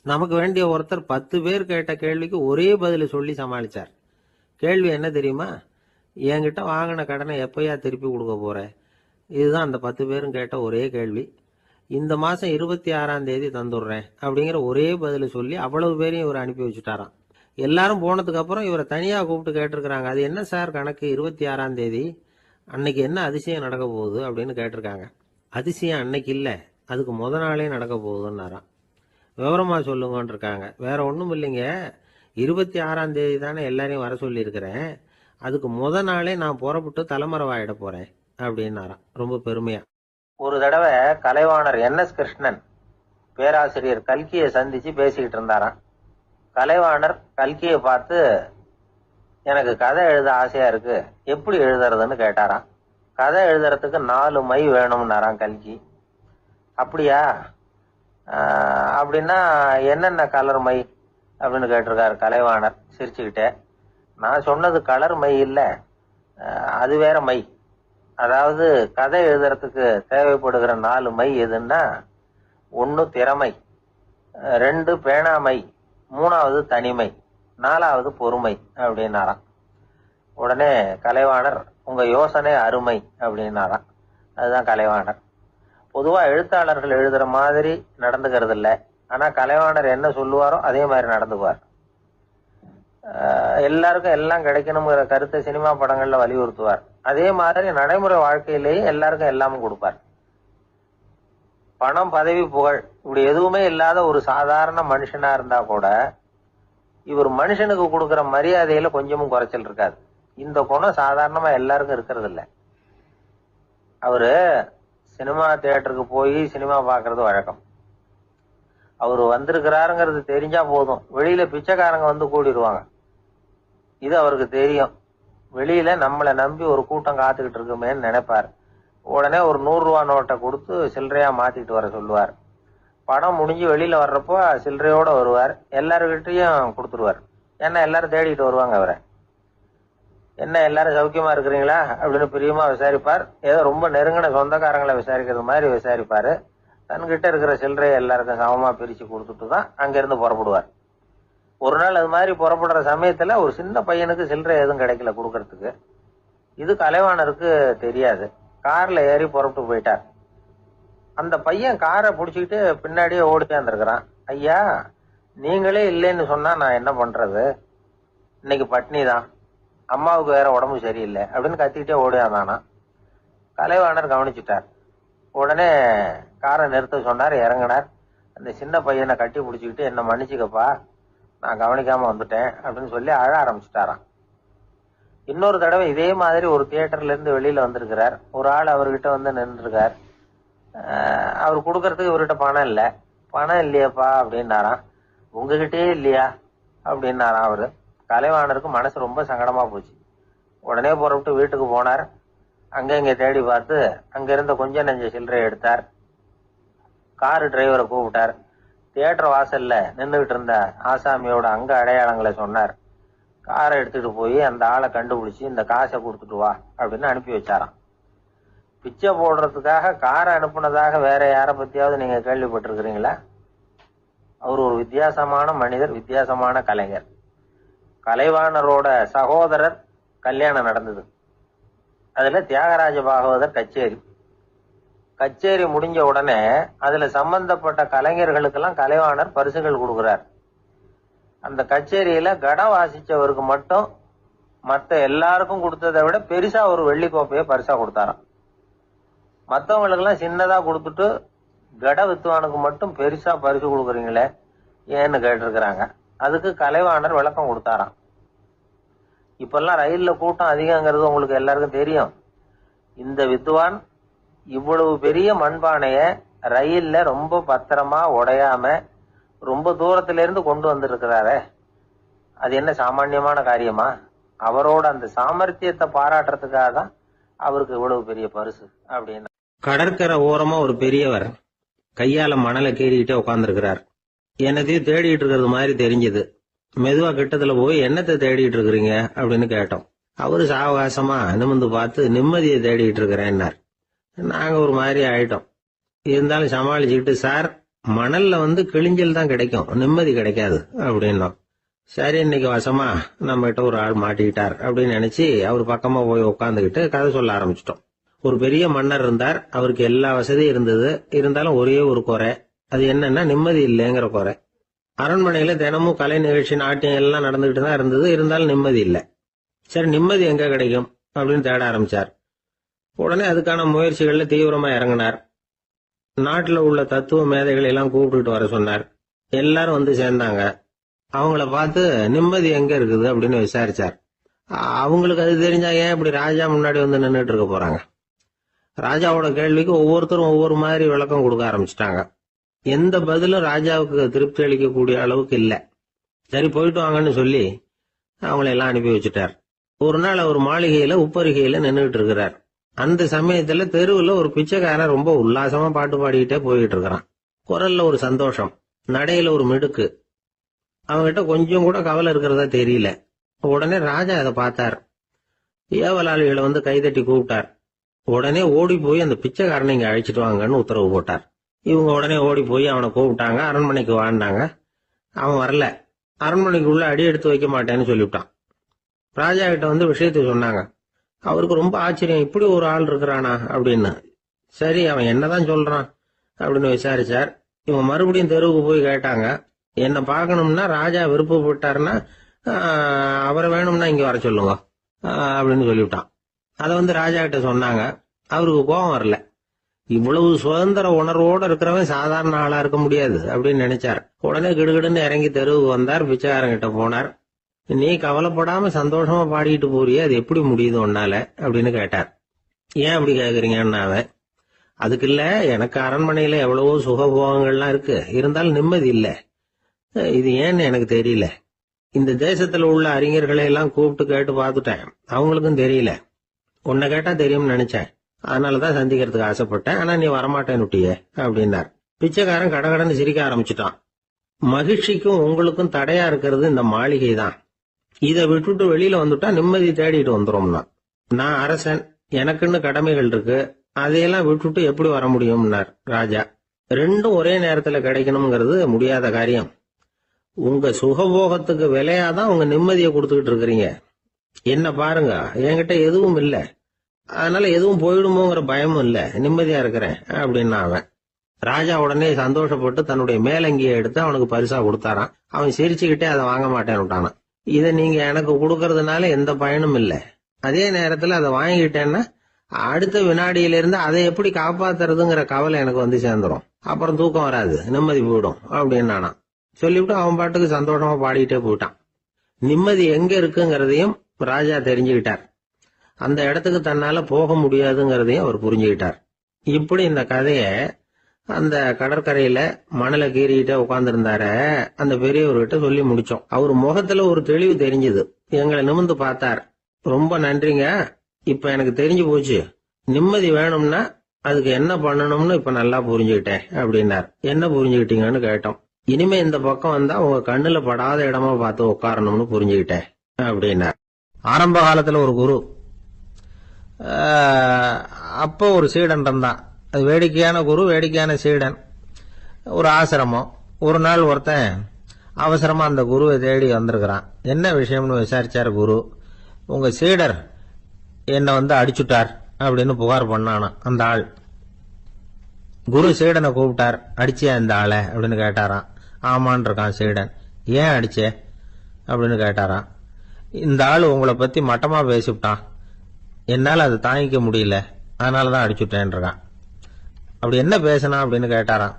நமக்கு வேண்டிய ஒருத்தர் 10 பேர் கேட்ட கேள்விக்கு ஒரே பதில் சொல்லி சமாளித்தார். கேள்வி என்ன தெரியுமா? என்கிட்ட வாங்கின கடனை எப்போயா திருப்பி கொடுக்க போற? இதுதான் அந்த 10 பேரும் கேட்ட ஒரே கேள்வி. இந்த மாதம் 26ஆம் தேதி தந்துடுறேன் அப்படிங்கிற ஒரே பதில் சொல்லி அவ்வளவு பேரையும் இவர் அனுப்பி வச்சுட்டாராம். எல்லாரும் போனதுக்கு அப்புறம் இவரை தனியாக கூப்பிட்டு கேட்டிருக்கிறாங்க. அது என்ன சார் கணக்கு, 26ஆம் தேதி அன்னைக்கு என்ன அதிசயம் நடக்க போகுது அப்படின்னு கேட்டிருக்காங்க. அதிசயம் அன்னைக்கு இல்லை, அதுக்கு முத நாளே நடக்க போகுதுன்னாராம். விவரமாக சொல்லுங்கன்னு இருக்காங்க. வேற ஒன்றும் இல்லைங்க, 26ஆம் தேதி தானே எல்லாரையும் வர சொல்லியிருக்கிறேன், அதுக்கு முத நாளே நான் புறப்பட்டு தலைமறைவாயிட போறேன் அப்படின்னாராம் ரொம்ப பெருமையா. ஒரு தடவை கலைவாணர் NS கிருஷ்ணன் பேராசிரியர் கல்கியை சந்திச்சு பேசிக்கிட்டு இருந்தாராம். கலைவாணர் கல்கியை பார்த்து, எனக்கு கதை எழுத ஆசையா இருக்கு, எப்படி எழுதுறதுன்னு கேட்டாராம். கதை எழுதுறதுக்கு 4 மை வேணும்னாராம் கல்கி. அப்படியா, அப்படின்னா என்னென்ன கலர் மை அப்படின்னு கேட்டிருக்காரு கலைவாணர் சிரிச்சுக்கிட்டே. நான் சொன்னது கலர் மை இல்லை, அது வேற மை. அதாவது கதை எழுதுறதுக்கு தேவைப்படுகிற 4 மை எதுன்னா, 1 திறமை, 2 பேணாமை, 3வது தனிமை, 4வது பொறுமை அப்படின்னாராம். உடனே கலைவாணர், உங்க யோசனை அருமை அப்படின்னாராம். அதுதான் கலைவாணர். பொதுவா எழுத்தாளர்கள் எழுதுற மாதிரி நடந்துக்கிறது இல்லை, ஆனா கலைவாணர் என்ன சொல்லுவாரோ அதே மாதிரி நடந்துக்குவார். எல்லாருக்கும் எல்லாம் கிடைக்கணுங்கிற கருத்தை சினிமா படங்கள்ல வலியுறுத்துவார். அதே மாதிரி நடைமுறை வாழ்க்கையிலேயே எல்லாருக்கும் எல்லாமும் கொடுப்பார். பணம், பதவி, புகழ் இப்படி எதுவுமே இல்லாத ஒரு சாதாரண மனுஷனா இருந்தா கூட இவர் மனுஷனுக்கு கொடுக்கற மரியாதையில கொஞ்சமும் குறைச்சல் இருக்காது. இந்த குணம் சாதாரணமா எல்லாருக்கும் இருக்கிறது இல்லை. அவரு சினிமா தியேட்டருக்கு போய் சினிமா பாக்குறது வழக்கம். அவரு வந்திருக்கிறாருங்கிறது தெரிஞ்சா போதும், வெளியில பிச்சைக்காரங்க கூடிடுவாங்க. இது அவருக்கு தெரியும். வெளியில நம்மளை நம்பி ஒரு கூட்டம் காத்துக்கிட்டு இருக்குமேன்னு நினைப்பார். உடனே ஒரு 100 ரூபா நோட்டை கொடுத்து சில்லறையா மாத்திட்டு வர சொல்லுவார். படம் முடிஞ்சு வெளியில வர்றப்போ சில்லறையோட வருவார். எல்லாருக்கிட்டையும் கொடுத்துருவார். ஏன்னா எல்லாரும் தேடிட்டு வருவாங்க அவரை. என்ன எல்லாரும் சௌக்கியமா இருக்கிறீங்களா அப்படின்னு பிரியமா விசாரிப்பார். ஏதோ ரொம்ப நெருங்கின சொந்தக்காரங்களை விசாரிக்கிறது மாதிரி விசாரிப்பாரு. தன்கிட்ட இருக்கிற சில்லறையை எல்லாருக்கும் சமமா பிரிச்சு கொடுத்துட்டு தான் அங்கிருந்து புறப்படுவார். ஒரு நாள் அது மாதிரி புறப்படுற சமயத்துல ஒரு சின்ன பையனுக்கு சில்லறை எதுவும் கிடைக்கல கொடுக்கறதுக்கு. இது கலைவாணருக்கு தெரியாது. கார்ல ஏறி புறப்பட்டு போயிட்டார். அந்த பையன் காரை பிடிச்சிக்கிட்டு பின்னாடியே ஓடிச்சாந்துருக்கிறான். ஐயா, நீங்களே இல்லைன்னு சொன்னா நான் என்ன பண்றது? இன்னைக்கு பட்னி தான், அம்மாவுக்கு வேற உடம்பு சரியில்லை அப்படின்னு கத்திக்கிட்டே ஓடியாந்தானா. கலைவாணர் கவனிச்சுட்டார். உடனே காரை நிறுத்த சொன்னார். இறங்கினார். அந்த சின்ன பையனை கட்டி பிடிச்சிக்கிட்டு என்ன மன்னிச்சுக்கப்பா, நான் கவனிக்காம வந்துட்டேன் அப்படின்னு சொல்லி அழ ஆரம்பிச்சுட்டாராம். இன்னொரு தடவை இதே மாதிரி ஒரு தியேட்டர்ல இருந்து வெளியில வந்திருக்கிறார். ஒரு ஆள் அவர்கிட்ட வந்து நின்றுருக்கார். அவர் கொடுக்கறதுக்கு இவர்கிட்ட பணம் இல்லை. பணம் இல்லையாப்பா அப்படின்னாராம். உங்ககிட்டயே இல்லையா அப்படின்னாராம் அவரு. கலைவாணருக்கு மனசு ரொம்ப சங்கடமா போச்சு. உடனே புறப்பட்டு வீட்டுக்கு போனார். அங்க இங்க தேடி பார்த்து அங்க இருந்த கொஞ்சம் நெஞ்ச சில்லறை எடுத்தார். காரு டிரைவரை கூப்பிட்டார். தியேட்டர் வாசல்ல நின்றுகிட்டு இருந்த ஆசாமியோட அங்க அடையாளங்களை சொன்னார். காரை எடுத்துட்டு போய் அந்த ஆளை கண்டுபிடிச்சு இந்த காசை கொடுத்துட்டு வா அப்படின்னு அனுப்பி வச்சாராம். பிச்சை போடுறதுக்காக காரை அனுப்புனதாக வேற யாரை பத்தியாவது நீங்க கேள்விப்பட்டிருக்கிறீங்களா? அவர் ஒரு வித்தியாசமான மனிதர், வித்தியாசமான கலைஞர். கலைவாணரோட சகோதரர் கல்யாணம் நடந்தது. அதுல தியாகராஜ பாகவதர் கச்சேரி முடிஞ்ச உடனே அதுல சம்பந்தப்பட்ட கலைஞர்களுக்கெல்லாம் கலைவாணர் பரிசுகள் கொடுக்கிறார். அந்த கச்சேரியில கடம் வாசிச்சவருக்கு மட்டும் மத்த எல்லாருக்கும் கொடுத்ததை விட பெருசா ஒரு வெள்ளி கோப்பையை பரிசா கொடுத்தாராம். மற்றவங்களுக்கு எல்லாம் சின்னதா கொடுத்துட்டு கட வித்துவானுக்கு மட்டும் பெருசா பரிசு கொடுக்குறீங்களே ஏன்னு கேட்டிருக்கிறாங்க. அதுக்கு கலைவாணர் விளக்கம் கொடுத்தாராம். இப்பெல்லாம் ரயில்ல கூட்டம் அதிகங்கிறது உங்களுக்கு எல்லாருக்கும் தெரியும். இந்த வித்வான் இவ்வளவு பெரிய மண்பானைய ரயில்ல ரொம்ப பத்திரமா உடையாம ரொம்ப தூரத்துல இருந்து கொண்டு வந்திருக்கிறாரே, அது என்ன சாமான்யமான காரியமா? அவரோட அந்த சாமர்த்தியத்தை பாராட்டுறதுக்காக தான் அவருக்கு இவ்வளவு பெரிய பரிசு அப்படின்னு. கடற்கரை ஓரமா ஒரு பெரியவர் கையால மணலை கீறிக்கிட்டே உட்காந்துருக்கிறார். என்னத்தையும் தேடிட்டு இருக்கிறது மாதிரி தெரிஞ்சது. மெதுவா கிட்டத்துல போய் என்னத்தை தேடிட்டு இருக்கிறீங்க அப்படின்னு கேட்டோம். அவரு சாவகாசமா நிமிந்து பார்த்து நிம்மதியை தேடிட்டு இருக்கிறேன்னார். நாங்க ஒரு மாதிரி ஆயிட்டோம். இருந்தாலும் சமாளிச்சுக்கிட்டு, சார் மணல்ல கிழிஞ்சல் தான் கிடைக்கும், நிம்மதி கிடைக்காது அப்படின்னோம். சரி, இன்னைக்கு வசமா நம்ம கிட்ட ஒரு ஆள் மாட்டிக்கிட்டார் அப்படின்னு நினைச்சு அவர் பக்கமா போய் உட்காந்துக்கிட்டு கதை சொல்ல ஆரம்பிச்சிட்டோம். ஒரு பெரிய மன்னர் இருந்தார். அவருக்கு எல்லா வசதியும் இருந்தது. இருந்தாலும் ஒரே ஒரு குறை. அது என்னன்னா நிம்மதி இல்லைங்கிற குறை. அரண்மனையில தினமும் கலை நிகழ்ச்சி, நாட்டியம் எல்லாம் நடந்துகிட்டு தான் இருந்தது. இருந்தாலும் நிம்மதி இல்லை. சரி, நிம்மதி எங்க கிடைக்கும் அப்படின்னு தேட ஆரம்பிச்சார். உடனே அதுக்கான முயற்சிகள்ல தீவிரமா இறங்கினார். நாட்டுல உள்ள தத்துவ மேதைகளை எல்லாம் கூப்பிட்டுட்டு வர சொன்னார். எல்லாரும் சேர்ந்தாங்க. அவங்கள பார்த்து நிம்மதி எங்க இருக்குது அப்படின்னு விசாரிச்சார். அவங்களுக்கு அது தெரிஞ்சா ஏன் இப்படி ராஜா முன்னாடி நின்றுட்டு இருக்க போறாங்க? ராஜாவோட கேள்விக்கு ஒவ்வொருத்தரும் ஒவ்வொரு மாதிரி விளக்கம் கொடுக்க ஆரம்பிச்சிட்டாங்க. எந்த பதிலும் ராஜாவுக்கு திருப்தி அளிக்கக்கூடிய அளவுக்கு இல்ல. சரி, போயிட்டு வாங்கன்னு சொல்லி அவங்கள எல்லாம் அனுப்பி வச்சுட்டார். ஒரு நாள் அவர் மாளிகையில உப்பரிகையில நின்றுட்டு இருக்கிறார். அந்த சமயத்துல தெருவுல ஒரு பிச்சைக்காரன் ரொம்ப உல்லாசமா பாட்டு பாடிக்கிட்டே போயிட்டு இருக்கிறான். குரல்ல ஒரு சந்தோஷம், நடையில ஒரு மிடுக்கு. அவங்கிட்ட கொஞ்சம் கூட கவலை இருக்கிறதா தெரியல. உடனே ராஜா அதை பார்த்தார். ஏவலாளிகளை கைதட்டி கூப்பிட்டார். உடனே ஓடி போய் அந்த பிச்சைக்காரனை இங்க அழைச்சிட்டு வாங்கன்னு உத்தரவு போட்டார். இவங்க உடனே ஓடி போய் அவனை கூப்பிட்டாங்க. அரண்மனைக்கு வாழ்ந்தாங்க. அவன் வரல. அரண்மனைக்குள்ள அடி எடுத்து வைக்க மாட்டேன்னு சொல்லிவிட்டான். ராஜா கிட்ட விஷயத்தை சொன்னாங்க. அவருக்கு ரொம்ப ஆச்சரியம், இப்படி ஒரு ஆள் இருக்கிறானா அப்படின்னு. சரி, அவன் என்னதான் சொல்றான் அப்படின்னு விசாரிச்சார். இவன் மறுபடியும் தெருவுக்கு போய் கேட்டாங்க. என்ன பார்க்கணும்னா ராஜா விருப்பப்பட்டாருன்னா அவரை வேணும்னா இங்க வர சொல்லுங்க அப்படின்னு சொல்லிவிட்டான். அதை ராஜா கிட்ட சொன்னாங்க. அவருக்கு கோபம் வரல. இவ்வளவு சுதந்திர உணர்வோடு இருக்கிறவன் சாதாரண ஆளா இருக்க முடியாது அப்படின்னு நினைச்சார். உடனே கிடுகிடுன்னு இறங்கி தெருவுக்கு வந்தார். பிச்சைக்காரங்கிட்ட போனார். நீ கவலைப்படாம சந்தோஷமா பாடிட்டு போறியே, அது எப்படி முடியுது உன்னால அப்படின்னு கேட்டார். ஏன் அப்படி கேக்குறீங்கன்னு அதுக்கு இல்ல, எனக்கு அரண்மனையில எவ்வளவோ சுகபோகங்கள்லாம் இருக்கு, இருந்தாலும் நிம்மதி இல்ல. இது ஏன்னு எனக்கு தெரியல. இந்த தேசத்துல உள்ள அறிஞர்களை எல்லாம் கூப்பிட்டு கேட்டு பார்த்துட்டேன், அவங்களுக்கும் தெரியல. உன்னை கேட்டா தெரியும்னு நினைச்சேன், அதனாலதான் சந்திக்கிறதுக்கு ஆசைப்பட்டேன். ஆனா நீ வரமாட்டேன்னுட்டியே அப்படின்னார். பிச்சைக்காரன் கடகடன்னு சிரிக்க ஆரம்பிச்சுட்டான். மகிழ்ச்சிக்கும் உங்களுக்கும் தடையா இருக்கிறது இந்த மாளிகை தான். இதை விட்டுட்டு வெளியில வந்துட்டா நிம்மதி தேடிட்டு வந்துரும்னா. நான் அரசன், எனக்குன்னு கடமைகள் இருக்கு, அதையெல்லாம் விட்டுட்டு எப்படி வர முடியும்னார் ராஜா. ரெண்டும் ஒரே நேரத்துல கிடைக்கணுங்கிறது முடியாத காரியம். உங்க சுகபோகத்துக்கு விலையாதான் உங்க நிம்மதியை கொடுத்துக்கிட்டு இருக்கிறீங்க. என்ன பாருங்க, என்கிட்ட எதுவும் இல்ல, அதனால எதுவும் போயிடுமோங்கிற பயமும் இல்ல, நிம்மதியா இருக்கிறேன் அப்படின்னா அவன். ராஜா உடனே சந்தோஷப்பட்டு தன்னுடைய மேலங்கியை எடுத்து அவனுக்கு பரிசா கொடுத்தாராம். அவன் சிரிச்சுக்கிட்டே அதை வாங்க மாட்டேன்னு விட்டானான். இதை நீங்க எனக்கு கொடுக்கறதுனால எந்த பயனும் இல்ல, அதே நேரத்துல அதை வாங்கிட்டேன்னா அடுத்த வினாடியிலிருந்து அதை எப்படி காப்பாத்துறதுங்கிற கவலை எனக்கு வந்து சேர்ந்துடும், அப்புறம் தூக்கம் வராது, நிம்மதி போயிடும் அப்படின்னானா. சொல்லிவிட்டு அவன் பாட்டுக்கு சந்தோஷமா பாடிக்கிட்டே போயிட்டான். நிம்மதி எங்க இருக்குங்கிறதையும் ராஜா தெரிஞ்சுக்கிட்டார். அந்த இடத்துக்கு தன்னால போக முடியாதுங்கிறதையும் அவர் புரிஞ்சுக்கிட்டார். இப்படி இந்த கதைய அந்த கடற்கரையில மணலை கீறிக்கிட்டே உட்கார்ந்துருந்தார அந்த பெரியவர்கிட்ட சொல்லி முடிச்சோம். அவர் முகத்துல ஒரு தெளிவு தெரிஞ்சுது. எங்களை நிமிர்ந்து பார்த்தார். ரொம்ப நன்றிங்க, இப்ப எனக்கு தெரிஞ்சு போச்சு, நிம்மதி வேணும்னா அதுக்கு என்ன பண்ணணும்னு இப்ப நல்லா புரிஞ்சுக்கிட்டேன் அப்படின்னார். என்ன புரிஞ்சுக்கிட்டீங்கன்னு கேட்டோம். இனிமே இந்த பக்கம் வந்தா உங்க கண்ணுல படாத இடமா பார்த்து உட்காரணும்னு புரிஞ்சுக்கிட்டேன் அப்படின்னார். ஆரம்ப காலத்துல ஒரு குரு, அப்போ ஒரு சீடன் இருந்தான். அது வேடிக்கையான குரு, வேடிக்கையான சீடன். ஒரு ஆசிரமம். ஒரு நாள் ஒருத்தன் அவசரமா அந்த குருவை தேடி வந்திருக்கிறான். என்ன விஷயம்னு விசாரிச்சார் குரு. உங்க சீடர் என்ன அடிச்சுட்டார் அப்படின்னு புகார் பண்ணானா அந்த ஆள். குரு சீடனை கூப்பிட்டார். அடிச்சியா இந்த ஆளை அப்படின்னு கேட்டாராம். ஆமான் இருக்கான் சீடன். ஏன் அடிச்சே அப்படின்னு கேட்டாராம். இந்த ஆள் உங்களை பத்தி மட்டமா பேசிவிட்டான், என்னால அதை தாங்கிக்க முடியல, அதனாலதான் அடிச்சுட்டேன் இருக்கான். அப்படி என்ன பேசினா அப்படின்னு கேட்டாராம்.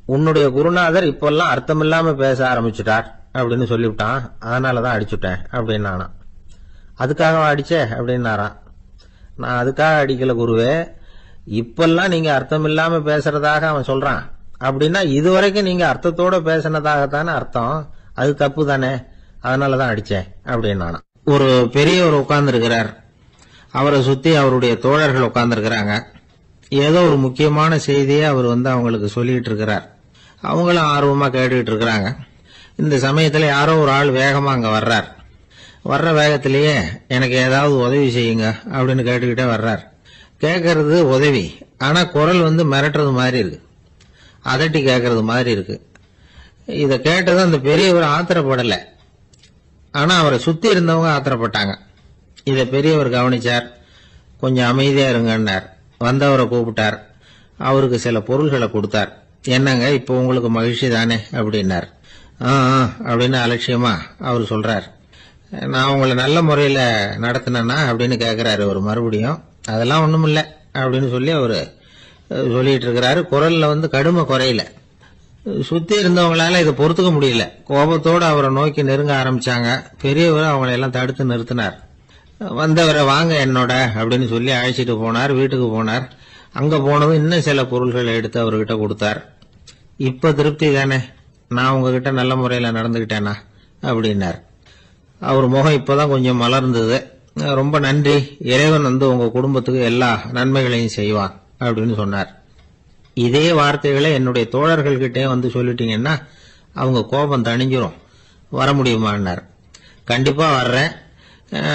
உன்னுடைய குருநாதர் இப்பெல்லாம் அர்த்தமில்லாம பேச ஆரம்பிச்சுட்டார் அப்படின்னு சொல்லிவிட்டான், அதனாலதான் அடிச்சுட்டேன் அப்படின்னானா. அதுக்காக அடிச்சே அப்படின்னாராம். நான் அதுக்காக அடிக்கல குருவே, இப்பெல்லாம் நீங்க அர்த்தம் இல்லாம பேசுறதாக அவன் சொல்றான், அப்படின்னா இதுவரைக்கும் நீங்க அர்த்தத்தோட பேசினதாகத்தானே அர்த்தம், அது தப்பு தானே, அதனாலதான் அடிச்சேன் அப்படின்னானா. ஒரு பெரியவர் உட்கார்ந்து இருக்கிறார். அவரை சுத்தி அவருடைய தோழர்கள் உட்கார்ந்து இருக்கிறாங்க. ஏதோ ஒரு முக்கியமான செய்தியை அவர் அவங்களுக்கு சொல்லிட்டு இருக்கிறார். அவங்களும் ஆர்வமா கேட்டுக்கிட்டு இருக்கிறாங்க. இந்த சமயத்துல யாரோ ஒரு ஆள் வேகமா அங்க வர்றார். வர்ற வேகத்திலேயே எனக்கு ஏதாவது உதவி செய்யுங்க அப்படின்னு கேட்டுக்கிட்டே வர்றார். கேட்கறது உதவி, ஆனா குரல் மிரட்டுறது மாதிரி இருக்கு, அதட்டி கேட்கறது மாதிரி இருக்கு. இத கேட்டது அந்த பெரியவர் ஆத்திரப்படல, ஆனா அவரை சுத்தி இருந்தவங்க ஆத்திரப்பட்டாங்க. இத பெரியவர் கவனிச்சார். கொஞ்சம் அமைதியா இருங்கன்னார். வந்தவரை கூப்பிட்டார். அவருக்கு சில பொருள்களை கொடுத்தார். என்னங்க இப்ப உங்களுக்கு மகிழ்ச்சி தானே அப்படின்னார். அப்படின்னு அலட்சியமா அவர் சொல்றார். நான் உங்களை நல்ல முறையில நடத்தினேன்னா அப்படின்னு கேட்கிறாரு அவர் மறுபடியும். அதெல்லாம் ஒண்ணுமில்ல அப்படின்னு சொல்லி அவரு சொல்லிட்டு இருக்கிறாரு. குரல்ல கடுமை குறையில. சுத்தி இருந்தவங்களால இதை பொறுத்துக்க முடியல. கோபத்தோடு அவரை நோக்கி நெருங்க ஆரம்பிச்சாங்க. பெரியவர் அவங்களை எல்லாம் தடுத்து நிறுத்தினார். வந்தவரை வாங்க என்னோட அப்படின்னு சொல்லி அழைச்சிட்டு போனார். வீட்டுக்கு போனார். அங்க போனதும் இன்னும் சில பொருள்களை எடுத்து அவர்கிட்ட கொடுத்தார். இப்ப திருப்தி தானே, நான் உங்ககிட்ட நல்ல முறையில நடந்துகிட்டேனா அப்படின்னார். அவர் முகம் இப்பதான் கொஞ்சம் மலர்ந்தது. ரொம்ப நன்றி, இறைவன் உங்க குடும்பத்துக்கு எல்லா நன்மைகளையும் செய்வான் அப்படின்னு சொன்னார். இதே வார்த்தைகளை என்னுடைய தோழர்கள் கிட்டே சொல்லிட்டீங்கன்னா அவங்க கோபம் தணிஞ்சிரும், வர முடியுமான்னார். கண்டிப்பா வர்றேன்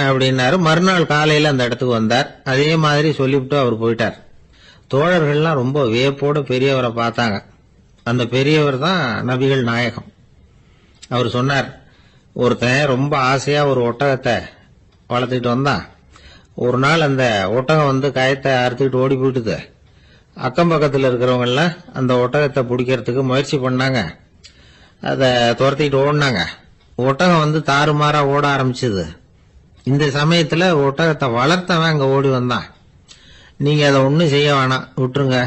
அப்படின்னாரு. மறுநாள் காலையில அந்த இடத்துக்கு வந்தார். அதே மாதிரி சொல்லிவிட்டு அவர் போயிட்டார். தோழர்கள்லாம் ரொம்ப வியப்போட பெரியவரை பார்த்தாங்க. அந்த பெரியவர் தான் நபிகள் நாயகம். அவர் சொன்னார், ஒருத்தன் ரொம்ப ஆசையா ஒரு ஒட்டகத்தை வளர்த்துக்கிட்டு வந்தான். ஒரு நாள் அந்த ஒட்டகம் கயத்தை அறுத்துக்கிட்டு ஓடி போயிட்டுது. அக்கம் பக்கத்தில் இருக்கிறவங்க எல்லாம் அந்த ஒட்டகத்தை பிடிக்கிறதுக்கு முயற்சி பண்ணாங்க. அதை துரத்திட்டு ஓடினாங்க. ஒட்டகம் தாறுமாறா ஓட ஆரம்பிச்சது. இந்த சமயத்துல ஒட்டகத்தை வளர்த்தவன் அங்க ஓடி வந்தான். நீங்க அதை ஒன்னும் செய்ய வேணாம், விட்டுருங்க,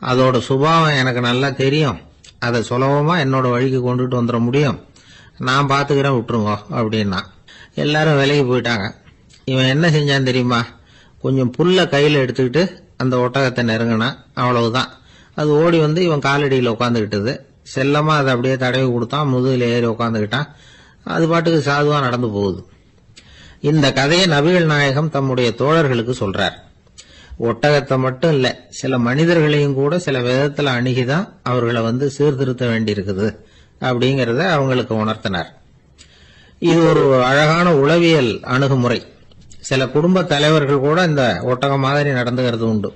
அதோட சுபாவம் எனக்கு நல்லா தெரியும், அதை சுலபமா என்னோட வழிக்கு கொண்டுட்டு வந்துட முடியும், நான் பாத்துக்கிறேன், விட்டுருங்க அப்படின்னா. எல்லாரும் விலகி போயிட்டாங்க. இவன் என்ன செஞ்சான் தெரியுமா? கொஞ்சம் புல்ல கையில எடுத்துக்கிட்டு அந்த ஒட்டகத்தை நெருங்கினான். அவ்வளவுதான். அது ஓடி இவன் காலடியில உட்காந்துக்கிட்டது. செல்லமா அதை அப்படியே தடவி கொடுத்தான். முதுகுல ஏறி உட்காந்துக்கிட்டான். அது பாட்டுக்கு சாதுவா நடந்து போகுது. இந்த கதையை நபிகள் நாயகம் தம்முடைய தோழர்களுக்கு சொல்றார். ஒட்டகத்தை மட்டும் இல்ல, சில மனிதர்களையும் கூட சில விதத்துல அணுகிதான் அவர்களை சீர்திருத்த வேண்டியிருக்குது அப்படிங்கறத அவங்களுக்கு உணர்த்தினார். இது ஒரு அழகான உளவியல் அணுகுமுறை. சில குடும்ப தலைவர்கள் கூட இந்த ஒட்டகம் மாதிரி நடந்துகிறது உண்டு,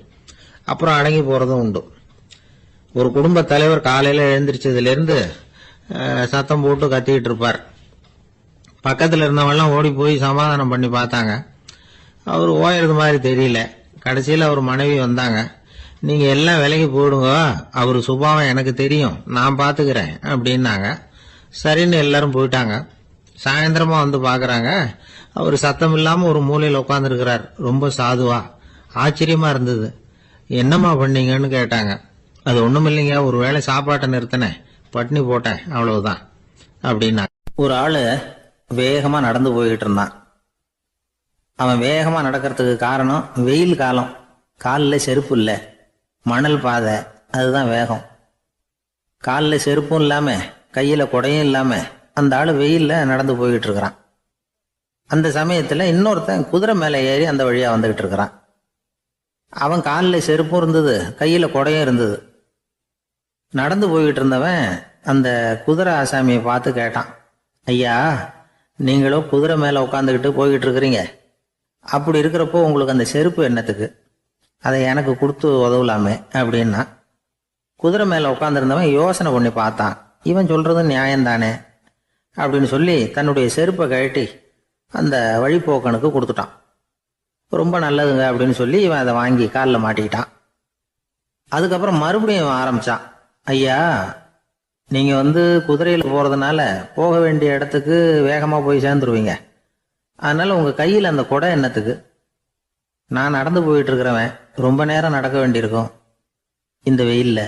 அப்புறம் அடங்கி போறதும் உண்டு. ஒரு குடும்ப தலைவர் காலையில எழுந்திரிச்சதுல இருந்து சத்தம் போட்டு கத்திக்கிட்டு இருப்பார். பக்கத்துல இருந்தவங்கலாம் ஓடி போய் சமாதானம் பண்ணி பார்த்தாங்க. அவர் ஓயறது மாதிரி தெரியல. கடைசியில் அவர் மனைவி வந்தாங்க. நீங்க எல்லாம் விலைக்கு போயிடுங்க, அவர் சுபாவம் எனக்கு தெரியும், நான் பாத்துக்கிறேன் அப்படின்னாங்க. சரின்னு எல்லாரும் போயிட்டாங்க. சாயந்தரமா பாக்குறாங்க, அவர் சத்தம் இல்லாம ஒரு மூலையில உட்காந்துருக்கிறார். ரொம்ப சாதுவா. ஆச்சரியமா இருந்தது. என்னம்மா பண்ணீங்கன்னு கேட்டாங்க. அது ஒண்ணும் இல்லைங்க, ஒரு வேளை சாப்பாட்டை நிறுத்தினேன், பட்னி போட்டேன், அவ்வளவுதான் அப்படின்னா. ஒரு ஆளு வேகமா நடந்து போய்கிட்டு இருந்தான். அவன் வேகமா நடக்கிறதுக்கு காரணம் வெயில் காலம், காலில் செருப்பு இல்லை, மணல் பாதை, அதுதான் வேகம். காலில் செருப்பும் இல்லாம கையில குடையும் இல்லாம அந்த ஆளு வெயில்ல நடந்து போய்கிட்டு இருக்கிறான். அந்த சமயத்துல இன்னொருத்தன் குதிரை மேல ஏறி அந்த வழியா வந்துகிட்டு இருக்கிறான். அவன் காலில் செருப்பும் இருந்தது, கையில குடையும் இருந்தது. நடந்து போய்கிட்டு இருந்தவன் அந்த குதிரை ஆசாமியை பார்த்து கேட்டான், ஐயா, நீங்களும் குதிரை மேல உட்காந்துக்கிட்டு போய்கிட்டு இருக்கிறீங்க, அப்படி இருக்கிறப்போ உங்களுக்கு அந்த செருப்பு என்னத்துக்கு? அதை எனக்கு கொடுத்து உதவலாமே அப்படின்னா. குதிரை மேல உட்காந்துருந்தவன் யோசனை பண்ணி பார்த்தான். இவன் சொல்றது நியாயம்தானே அப்படின்னு சொல்லி தன்னுடைய செருப்பை கழட்டி அந்த வழிப்போக்கனுக்கு கொடுத்துட்டான். ரொம்ப நல்லதுங்க அப்படின்னு சொல்லி இவன் அதை வாங்கி காலில் மாட்டிக்கிட்டான். அதுக்கப்புறம் மறுபடியும் இவன் ஆரம்பிச்சான், ஐயா, நீங்க குதிரையில போறதுனால போக வேண்டிய இடத்துக்கு வேகமா போய் சேர்ந்துருவீங்க, அதனால உங்க கையில் அந்த குடை என்னத்துக்கு? நான் நடந்து போயிட்டு இருக்கிறவன், ரொம்ப நேரம் நடக்க வேண்டியிருக்கும் இந்த வெயில்ல,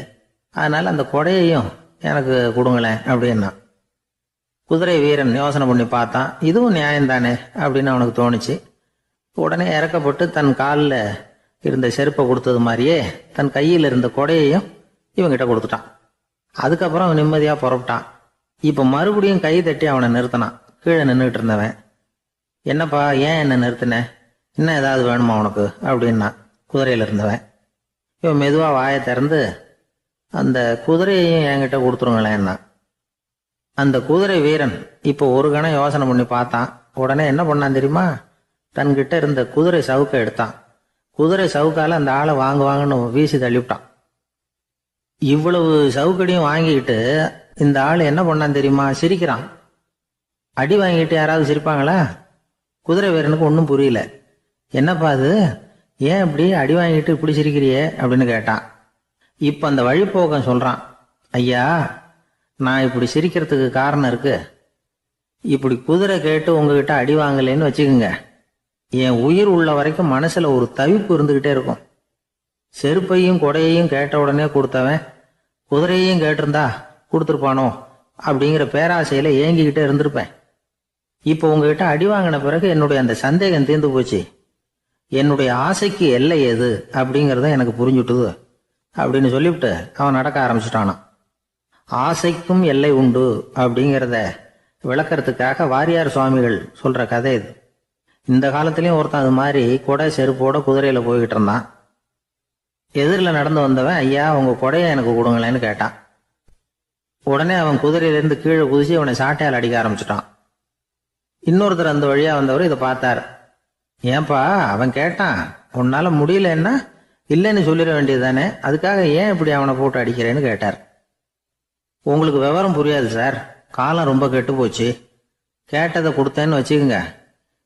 அதனால அந்த குடையையும் எனக்கு கொடுங்களேன் அப்படின்னா. குதிரை வீரன் யோசனை பண்ணி பார்த்தான். இதுவும் நியாயம்தானே அப்படின்னு அவனுக்கு தோணுச்சு. உடனே இறக்கப்பட்டு தன் காலில் இருந்த செருப்பை கொடுத்தது மாதிரியே தன் கையில் இருந்த கொடையையும் இவங்கிட்ட கொடுத்துட்டான். அதுக்கப்புறம் அவன் நிம்மதியா புறப்பட்டான். இப்ப மறுபடியும் கை தட்டி அவனை நிறுத்தினான். கீழே நின்றுட்டு இருந்தவன், என்னப்பா, ஏன் என்ன நிறுத்தின? இன்னும் ஏதாவது வேணுமா உனக்கு அப்படின்னா குதிரையில இருந்தவன். இவன் மெதுவா வாயை திறந்து, அந்த குதிரையையும் என்கிட்ட கொடுத்துருங்களேன்னா. அந்த குதிரை வீரன் இப்போ ஒரு கணம் யோசனை பண்ணி பார்த்தான். உடனே என்ன பண்ணான் தெரியுமா? தன்கிட்ட இருந்த குதிரை சவுக்கை எடுத்தான். குதிரை சவுக்கால அந்த ஆளை வாங்குவாங்கன்னு வீசி தள்ளிவிட்டான். இவ்வளவு சவுக்கடியும் வாங்கிக்கிட்டு இந்த ஆள் என்ன பண்ணான் தெரியுமா? சிரிக்கிறான். அடி வாங்கிட்டு யாராவது சிரிப்பாங்களா? குதிரை வீரனுக்கு ஒன்றும் புரியல. என்னப்பா அது, ஏன் இப்படி அடி வாங்கிட்டு இப்படி சிரிக்கிறியே அப்படின்னு கேட்டான். இப்ப அந்த வழிப்போக்கன் சொல்றான், ஐயா, நான் இப்படி சிரிக்கிறதுக்கு காரணம் இருக்கு. இப்படி குதிரை கேட்டு உங்ககிட்ட அடி வாங்கலேன்னு வச்சுக்கோங்க, என் உயிர் உள்ள வரைக்கும் மனசுல ஒரு தவிப்பு இருந்துகிட்டே இருக்கும். செருப்பையும் கொடையையும் கேட்ட உடனே கொடுத்தவன் குதிரையையும் கேட்டிருந்தா கொடுத்துருப்பானோ அப்படிங்கிற பேராசையில ஏங்கிக்கிட்டே இருந்திருப்பேன். இப்போ உங்ககிட்ட அடி வாங்கின பிறகு என்னுடைய அந்த சந்தேகம் தீர்ந்து போச்சு. என்னுடைய ஆசைக்கு எல்லை எது அப்படிங்கிறத எனக்கு புரிஞ்சுட்டுது அப்படின்னு சொல்லிவிட்டு அவன் நடக்க ஆரம்பிச்சுட்டானான். ஆசைக்கும் எல்லை உண்டு அப்படிங்கிறத விளக்கறதுக்காக வாரியார் சுவாமிகள் சொல்ற கதை இது. இந்த காலத்திலயும் ஒருத்தன் அது மாதிரி கொடை செருப்போட குதிரையில போய்கிட்டு இருந்தான். எதிரில் நடந்து வந்தவன், ஐயா, உங்க கொடையை எனக்கு கொடுங்களேன்னு கேட்டான். உடனே அவன் குதிரையிலிருந்து கீழே குதிச்சு அவனை சாட்டையால் அடிக்க ஆரம்பிச்சுட்டான். இன்னொருத்தர் அந்த வழியா வந்தவர் இதை பார்த்தார். ஏன்பா, அவன் கேட்டான், உன்னால முடியலன்னா இல்லைன்னு சொல்லிட வேண்டியதுதானே, அதுக்காக ஏன் இப்படி அவனை போட்டு அடிக்கிறேன்னு கேட்டார். உங்களுக்கு விவரம் புரியாது சார், காலம் ரொம்ப கெட்டு போச்சு. கேட்டதை கொடுத்தேன்னு வச்சுக்கோங்க,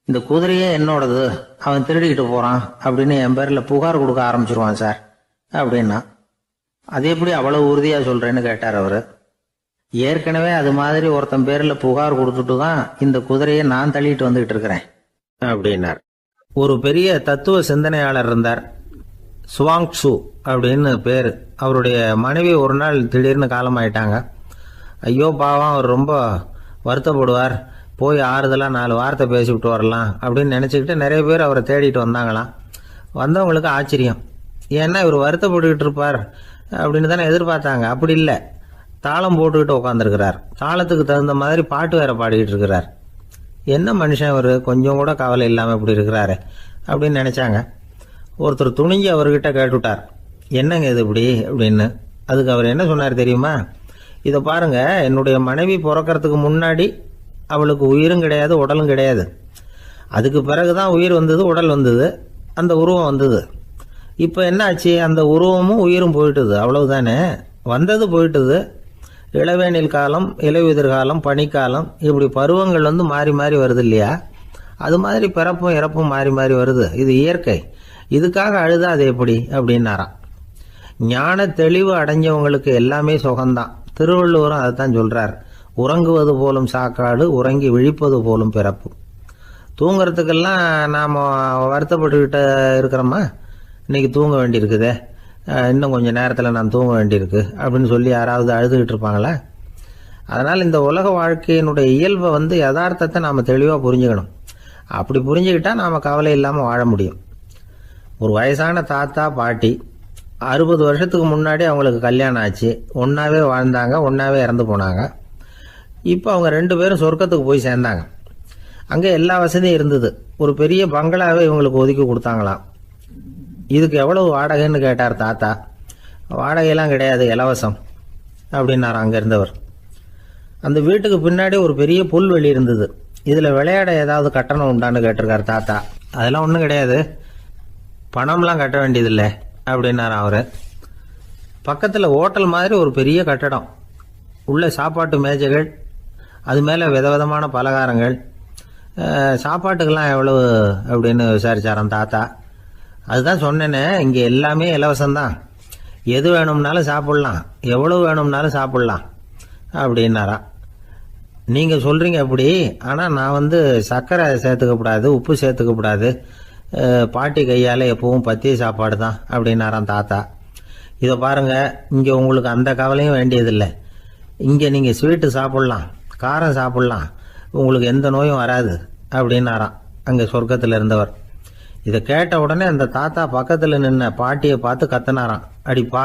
இந்த குதிரையே என்னோடது, அவன் திருடிக்கிட்டு போறான் அப்படின்னு என் பேர்ல புகார் கொடுக்க ஆரம்பிச்சிருவான் சார் அப்படின்னா. அது எப்படி அவ்வளவு உறுதியா சொல்றேன்னு கேட்டார் அவரு. ஏற்கனவே அது மாதிரி ஒருத்தன் பேர்ல புகார் கொடுத்துட்டு தான் இந்த குதிரையை நான் தள்ளிட்டு வந்துகிட்டு இருக்கிறேன் அப்படின்னார். ஒரு பெரிய தத்துவ சிந்தனையாளர் இருந்தார், சுவாங்சு அப்படின்னு பேரு. அவருடைய மனைவி ஒரு நாள் திடீர்னு காலமாயிட்டாங்க. ஐயோ பாவம், அவர் ரொம்ப வருத்தப்படுவார், போய் ஆறுதலாக 4 வார்த்தை பேசிவிட்டு வரலாம் அப்படின்னு நினச்சிக்கிட்டு நிறைய பேர் அவரை தேடிட்டு வந்தாங்களாம். வந்தவங்களுக்கு ஆச்சரியம், ஏன்னா இவர் வருத்தப்பட்டுக்கிட்டு இருப்பார் அப்படின்னு தானே எதிர்பார்த்தாங்க. அப்படி இல்லை, தாளம் போட்டுக்கிட்டு உட்காந்துருக்கிறார். தாளத்துக்கு தகுந்த மாதிரி பாட்டு வேற பாடிக்கிட்டு இருக்கிறார். என்ன மனுஷன் அவர், கொஞ்சம் கூட கவலை இல்லாமல் இப்படி இருக்கிறாரு அப்படின்னு நினச்சாங்க. ஒருத்தர் துணிஞ்சு அவர்கிட்ட கேட்டுவிட்டார், என்னங்க இது இப்படி அப்படின்னு. அதுக்கு அவர் என்ன சொன்னார் தெரியுமா? இதை பாருங்க, என்னுடைய மனைவி பிறக்கிறதுக்கு முன்னாடி அவளுக்கு உயிரும் கிடையாது, உடலும் கிடையாது. அதுக்கு பிறகுதான் உயிர் வந்தது, உடல் வந்தது, அந்த உருவம் வந்தது. இப்போ என்ன ஆச்சு? அந்த உருவமும் உயிரும் போயிட்டுது, அவ்வளவுதானே. வந்தது போயிட்டுது. இளவேனில் காலம், இலையுதிர் காலம், பனிக்காலம், இப்படி பருவங்கள் வந்து மாறி மாறி வருது இல்லையா? அது மாதிரி பிறப்பும் இறப்பும் மாறி மாறி வருது. இது இயற்கை. இதுக்காக அழுதா அது எப்படி அப்படின்னாராம். ஞான தெளிவு அடைஞ்சவங்களுக்கு எல்லாமே சுகம்தான். திருவள்ளுவரும் அதைத்தான் சொல்றார். உறங்குவது போலும் சாக்காடு, உறங்கி விழிப்பது போலும் பிறப்பு. தூங்குறதுக்கெல்லாம் நாம் வருத்தப்பட்டுக்கிட்ட இருக்கிறோமா? இன்னைக்கு தூங்க வேண்டியிருக்குதே, இன்னும் கொஞ்சம் நேரத்தில் நான் தூங்க வேண்டியிருக்கு அப்படின்னு சொல்லி யாராவது அழுதுகிட்டு இருப்பாங்களா? அதனால் இந்த உலக வாழ்க்கையினுடைய இயல்பை வந்து யதார்த்தத்தை நாம் தெளிவாக புரிஞ்சுக்கணும். அப்படி புரிஞ்சுக்கிட்டா நாம் கவலை இல்லாமல் வாழ முடியும். ஒரு வயசான தாத்தா பாட்டி 60 வருஷத்துக்கு முன்னாடி அவங்களுக்கு கல்யாணம் ஆச்சு. ஒன்றாவே வாழ்ந்தாங்க, ஒன்றாவே இறந்து போனாங்க. இப்போ அவங்க 2 பேரும் சொர்க்கத்துக்கு போய் சேர்ந்தாங்க. அங்கே எல்லா வசதியும் இருந்தது. ஒரு பெரிய பங்களாவே இவங்களுக்கு ஒதுக்கி கொடுத்தாங்களாம். இதுக்கு எவ்வளவு வாடகைன்னு கேட்டார் தாத்தா. வாடகையெல்லாம் கிடையாது, இலவசம் அப்படின்னார் அங்கே இருந்தவர். அந்த வீட்டுக்கு பின்னாடி ஒரு பெரிய புல்வெளி இருந்தது. இதில் விளையாட ஏதாவது கட்டணம் உண்டான்னு கேட்டிருக்காரு தாத்தா. அதெல்லாம் ஒன்றும் கிடையாது, பணம்லாம் கட்ட வேண்டியதில்லை அப்படின்னார் அவர். பக்கத்தில் ஹோட்டல் மாதிரி ஒரு பெரிய கட்டடம், உள்ள சாப்பாட்டு மேஜைகள், அது மேலே விதவிதமான பலகாரங்கள். சாப்பாட்டுக்கெல்லாம் எவ்வளவு அப்படின்னு விசாரிச்சாராம் தாத்தா. அதுதான் சொன்னேனே, இங்கே எல்லாமே இலவசம்தான். எது வேணும்னாலும் சாப்பிட்லாம், எவ்வளவு வேணும்னாலும் சாப்பிட்லாம் அப்படின்னாராம். நீங்கள் சொல்கிறீங்க அப்படி, ஆனால் நான் வந்து சர்க்கரை சேர்த்துக்கக்கூடாது, உப்பு சேர்த்துக்கக்கூடாது, பாட்டி கையால் எப்பவும் பத்திய சாப்பாடு தான் அப்படின்னாராம் தாத்தா. இதை பாருங்கள், இங்கே உங்களுக்கு அந்த கவலையும் வேண்டியதில்லை. இங்கே நீங்கள் ஸ்வீட்டு சாப்பிட்லாம், காரம் சாப்பிட்லாம், உங்களுக்கு எந்த நோயும் வராது அப்படின்னாராம் அங்கே சொர்க்கத்தில் இருந்தவர். இதை கேட்ட உடனே அந்த தாத்தா பக்கத்தில் நின்ன பாட்டியை பார்த்து கத்தினாராம், அடி பா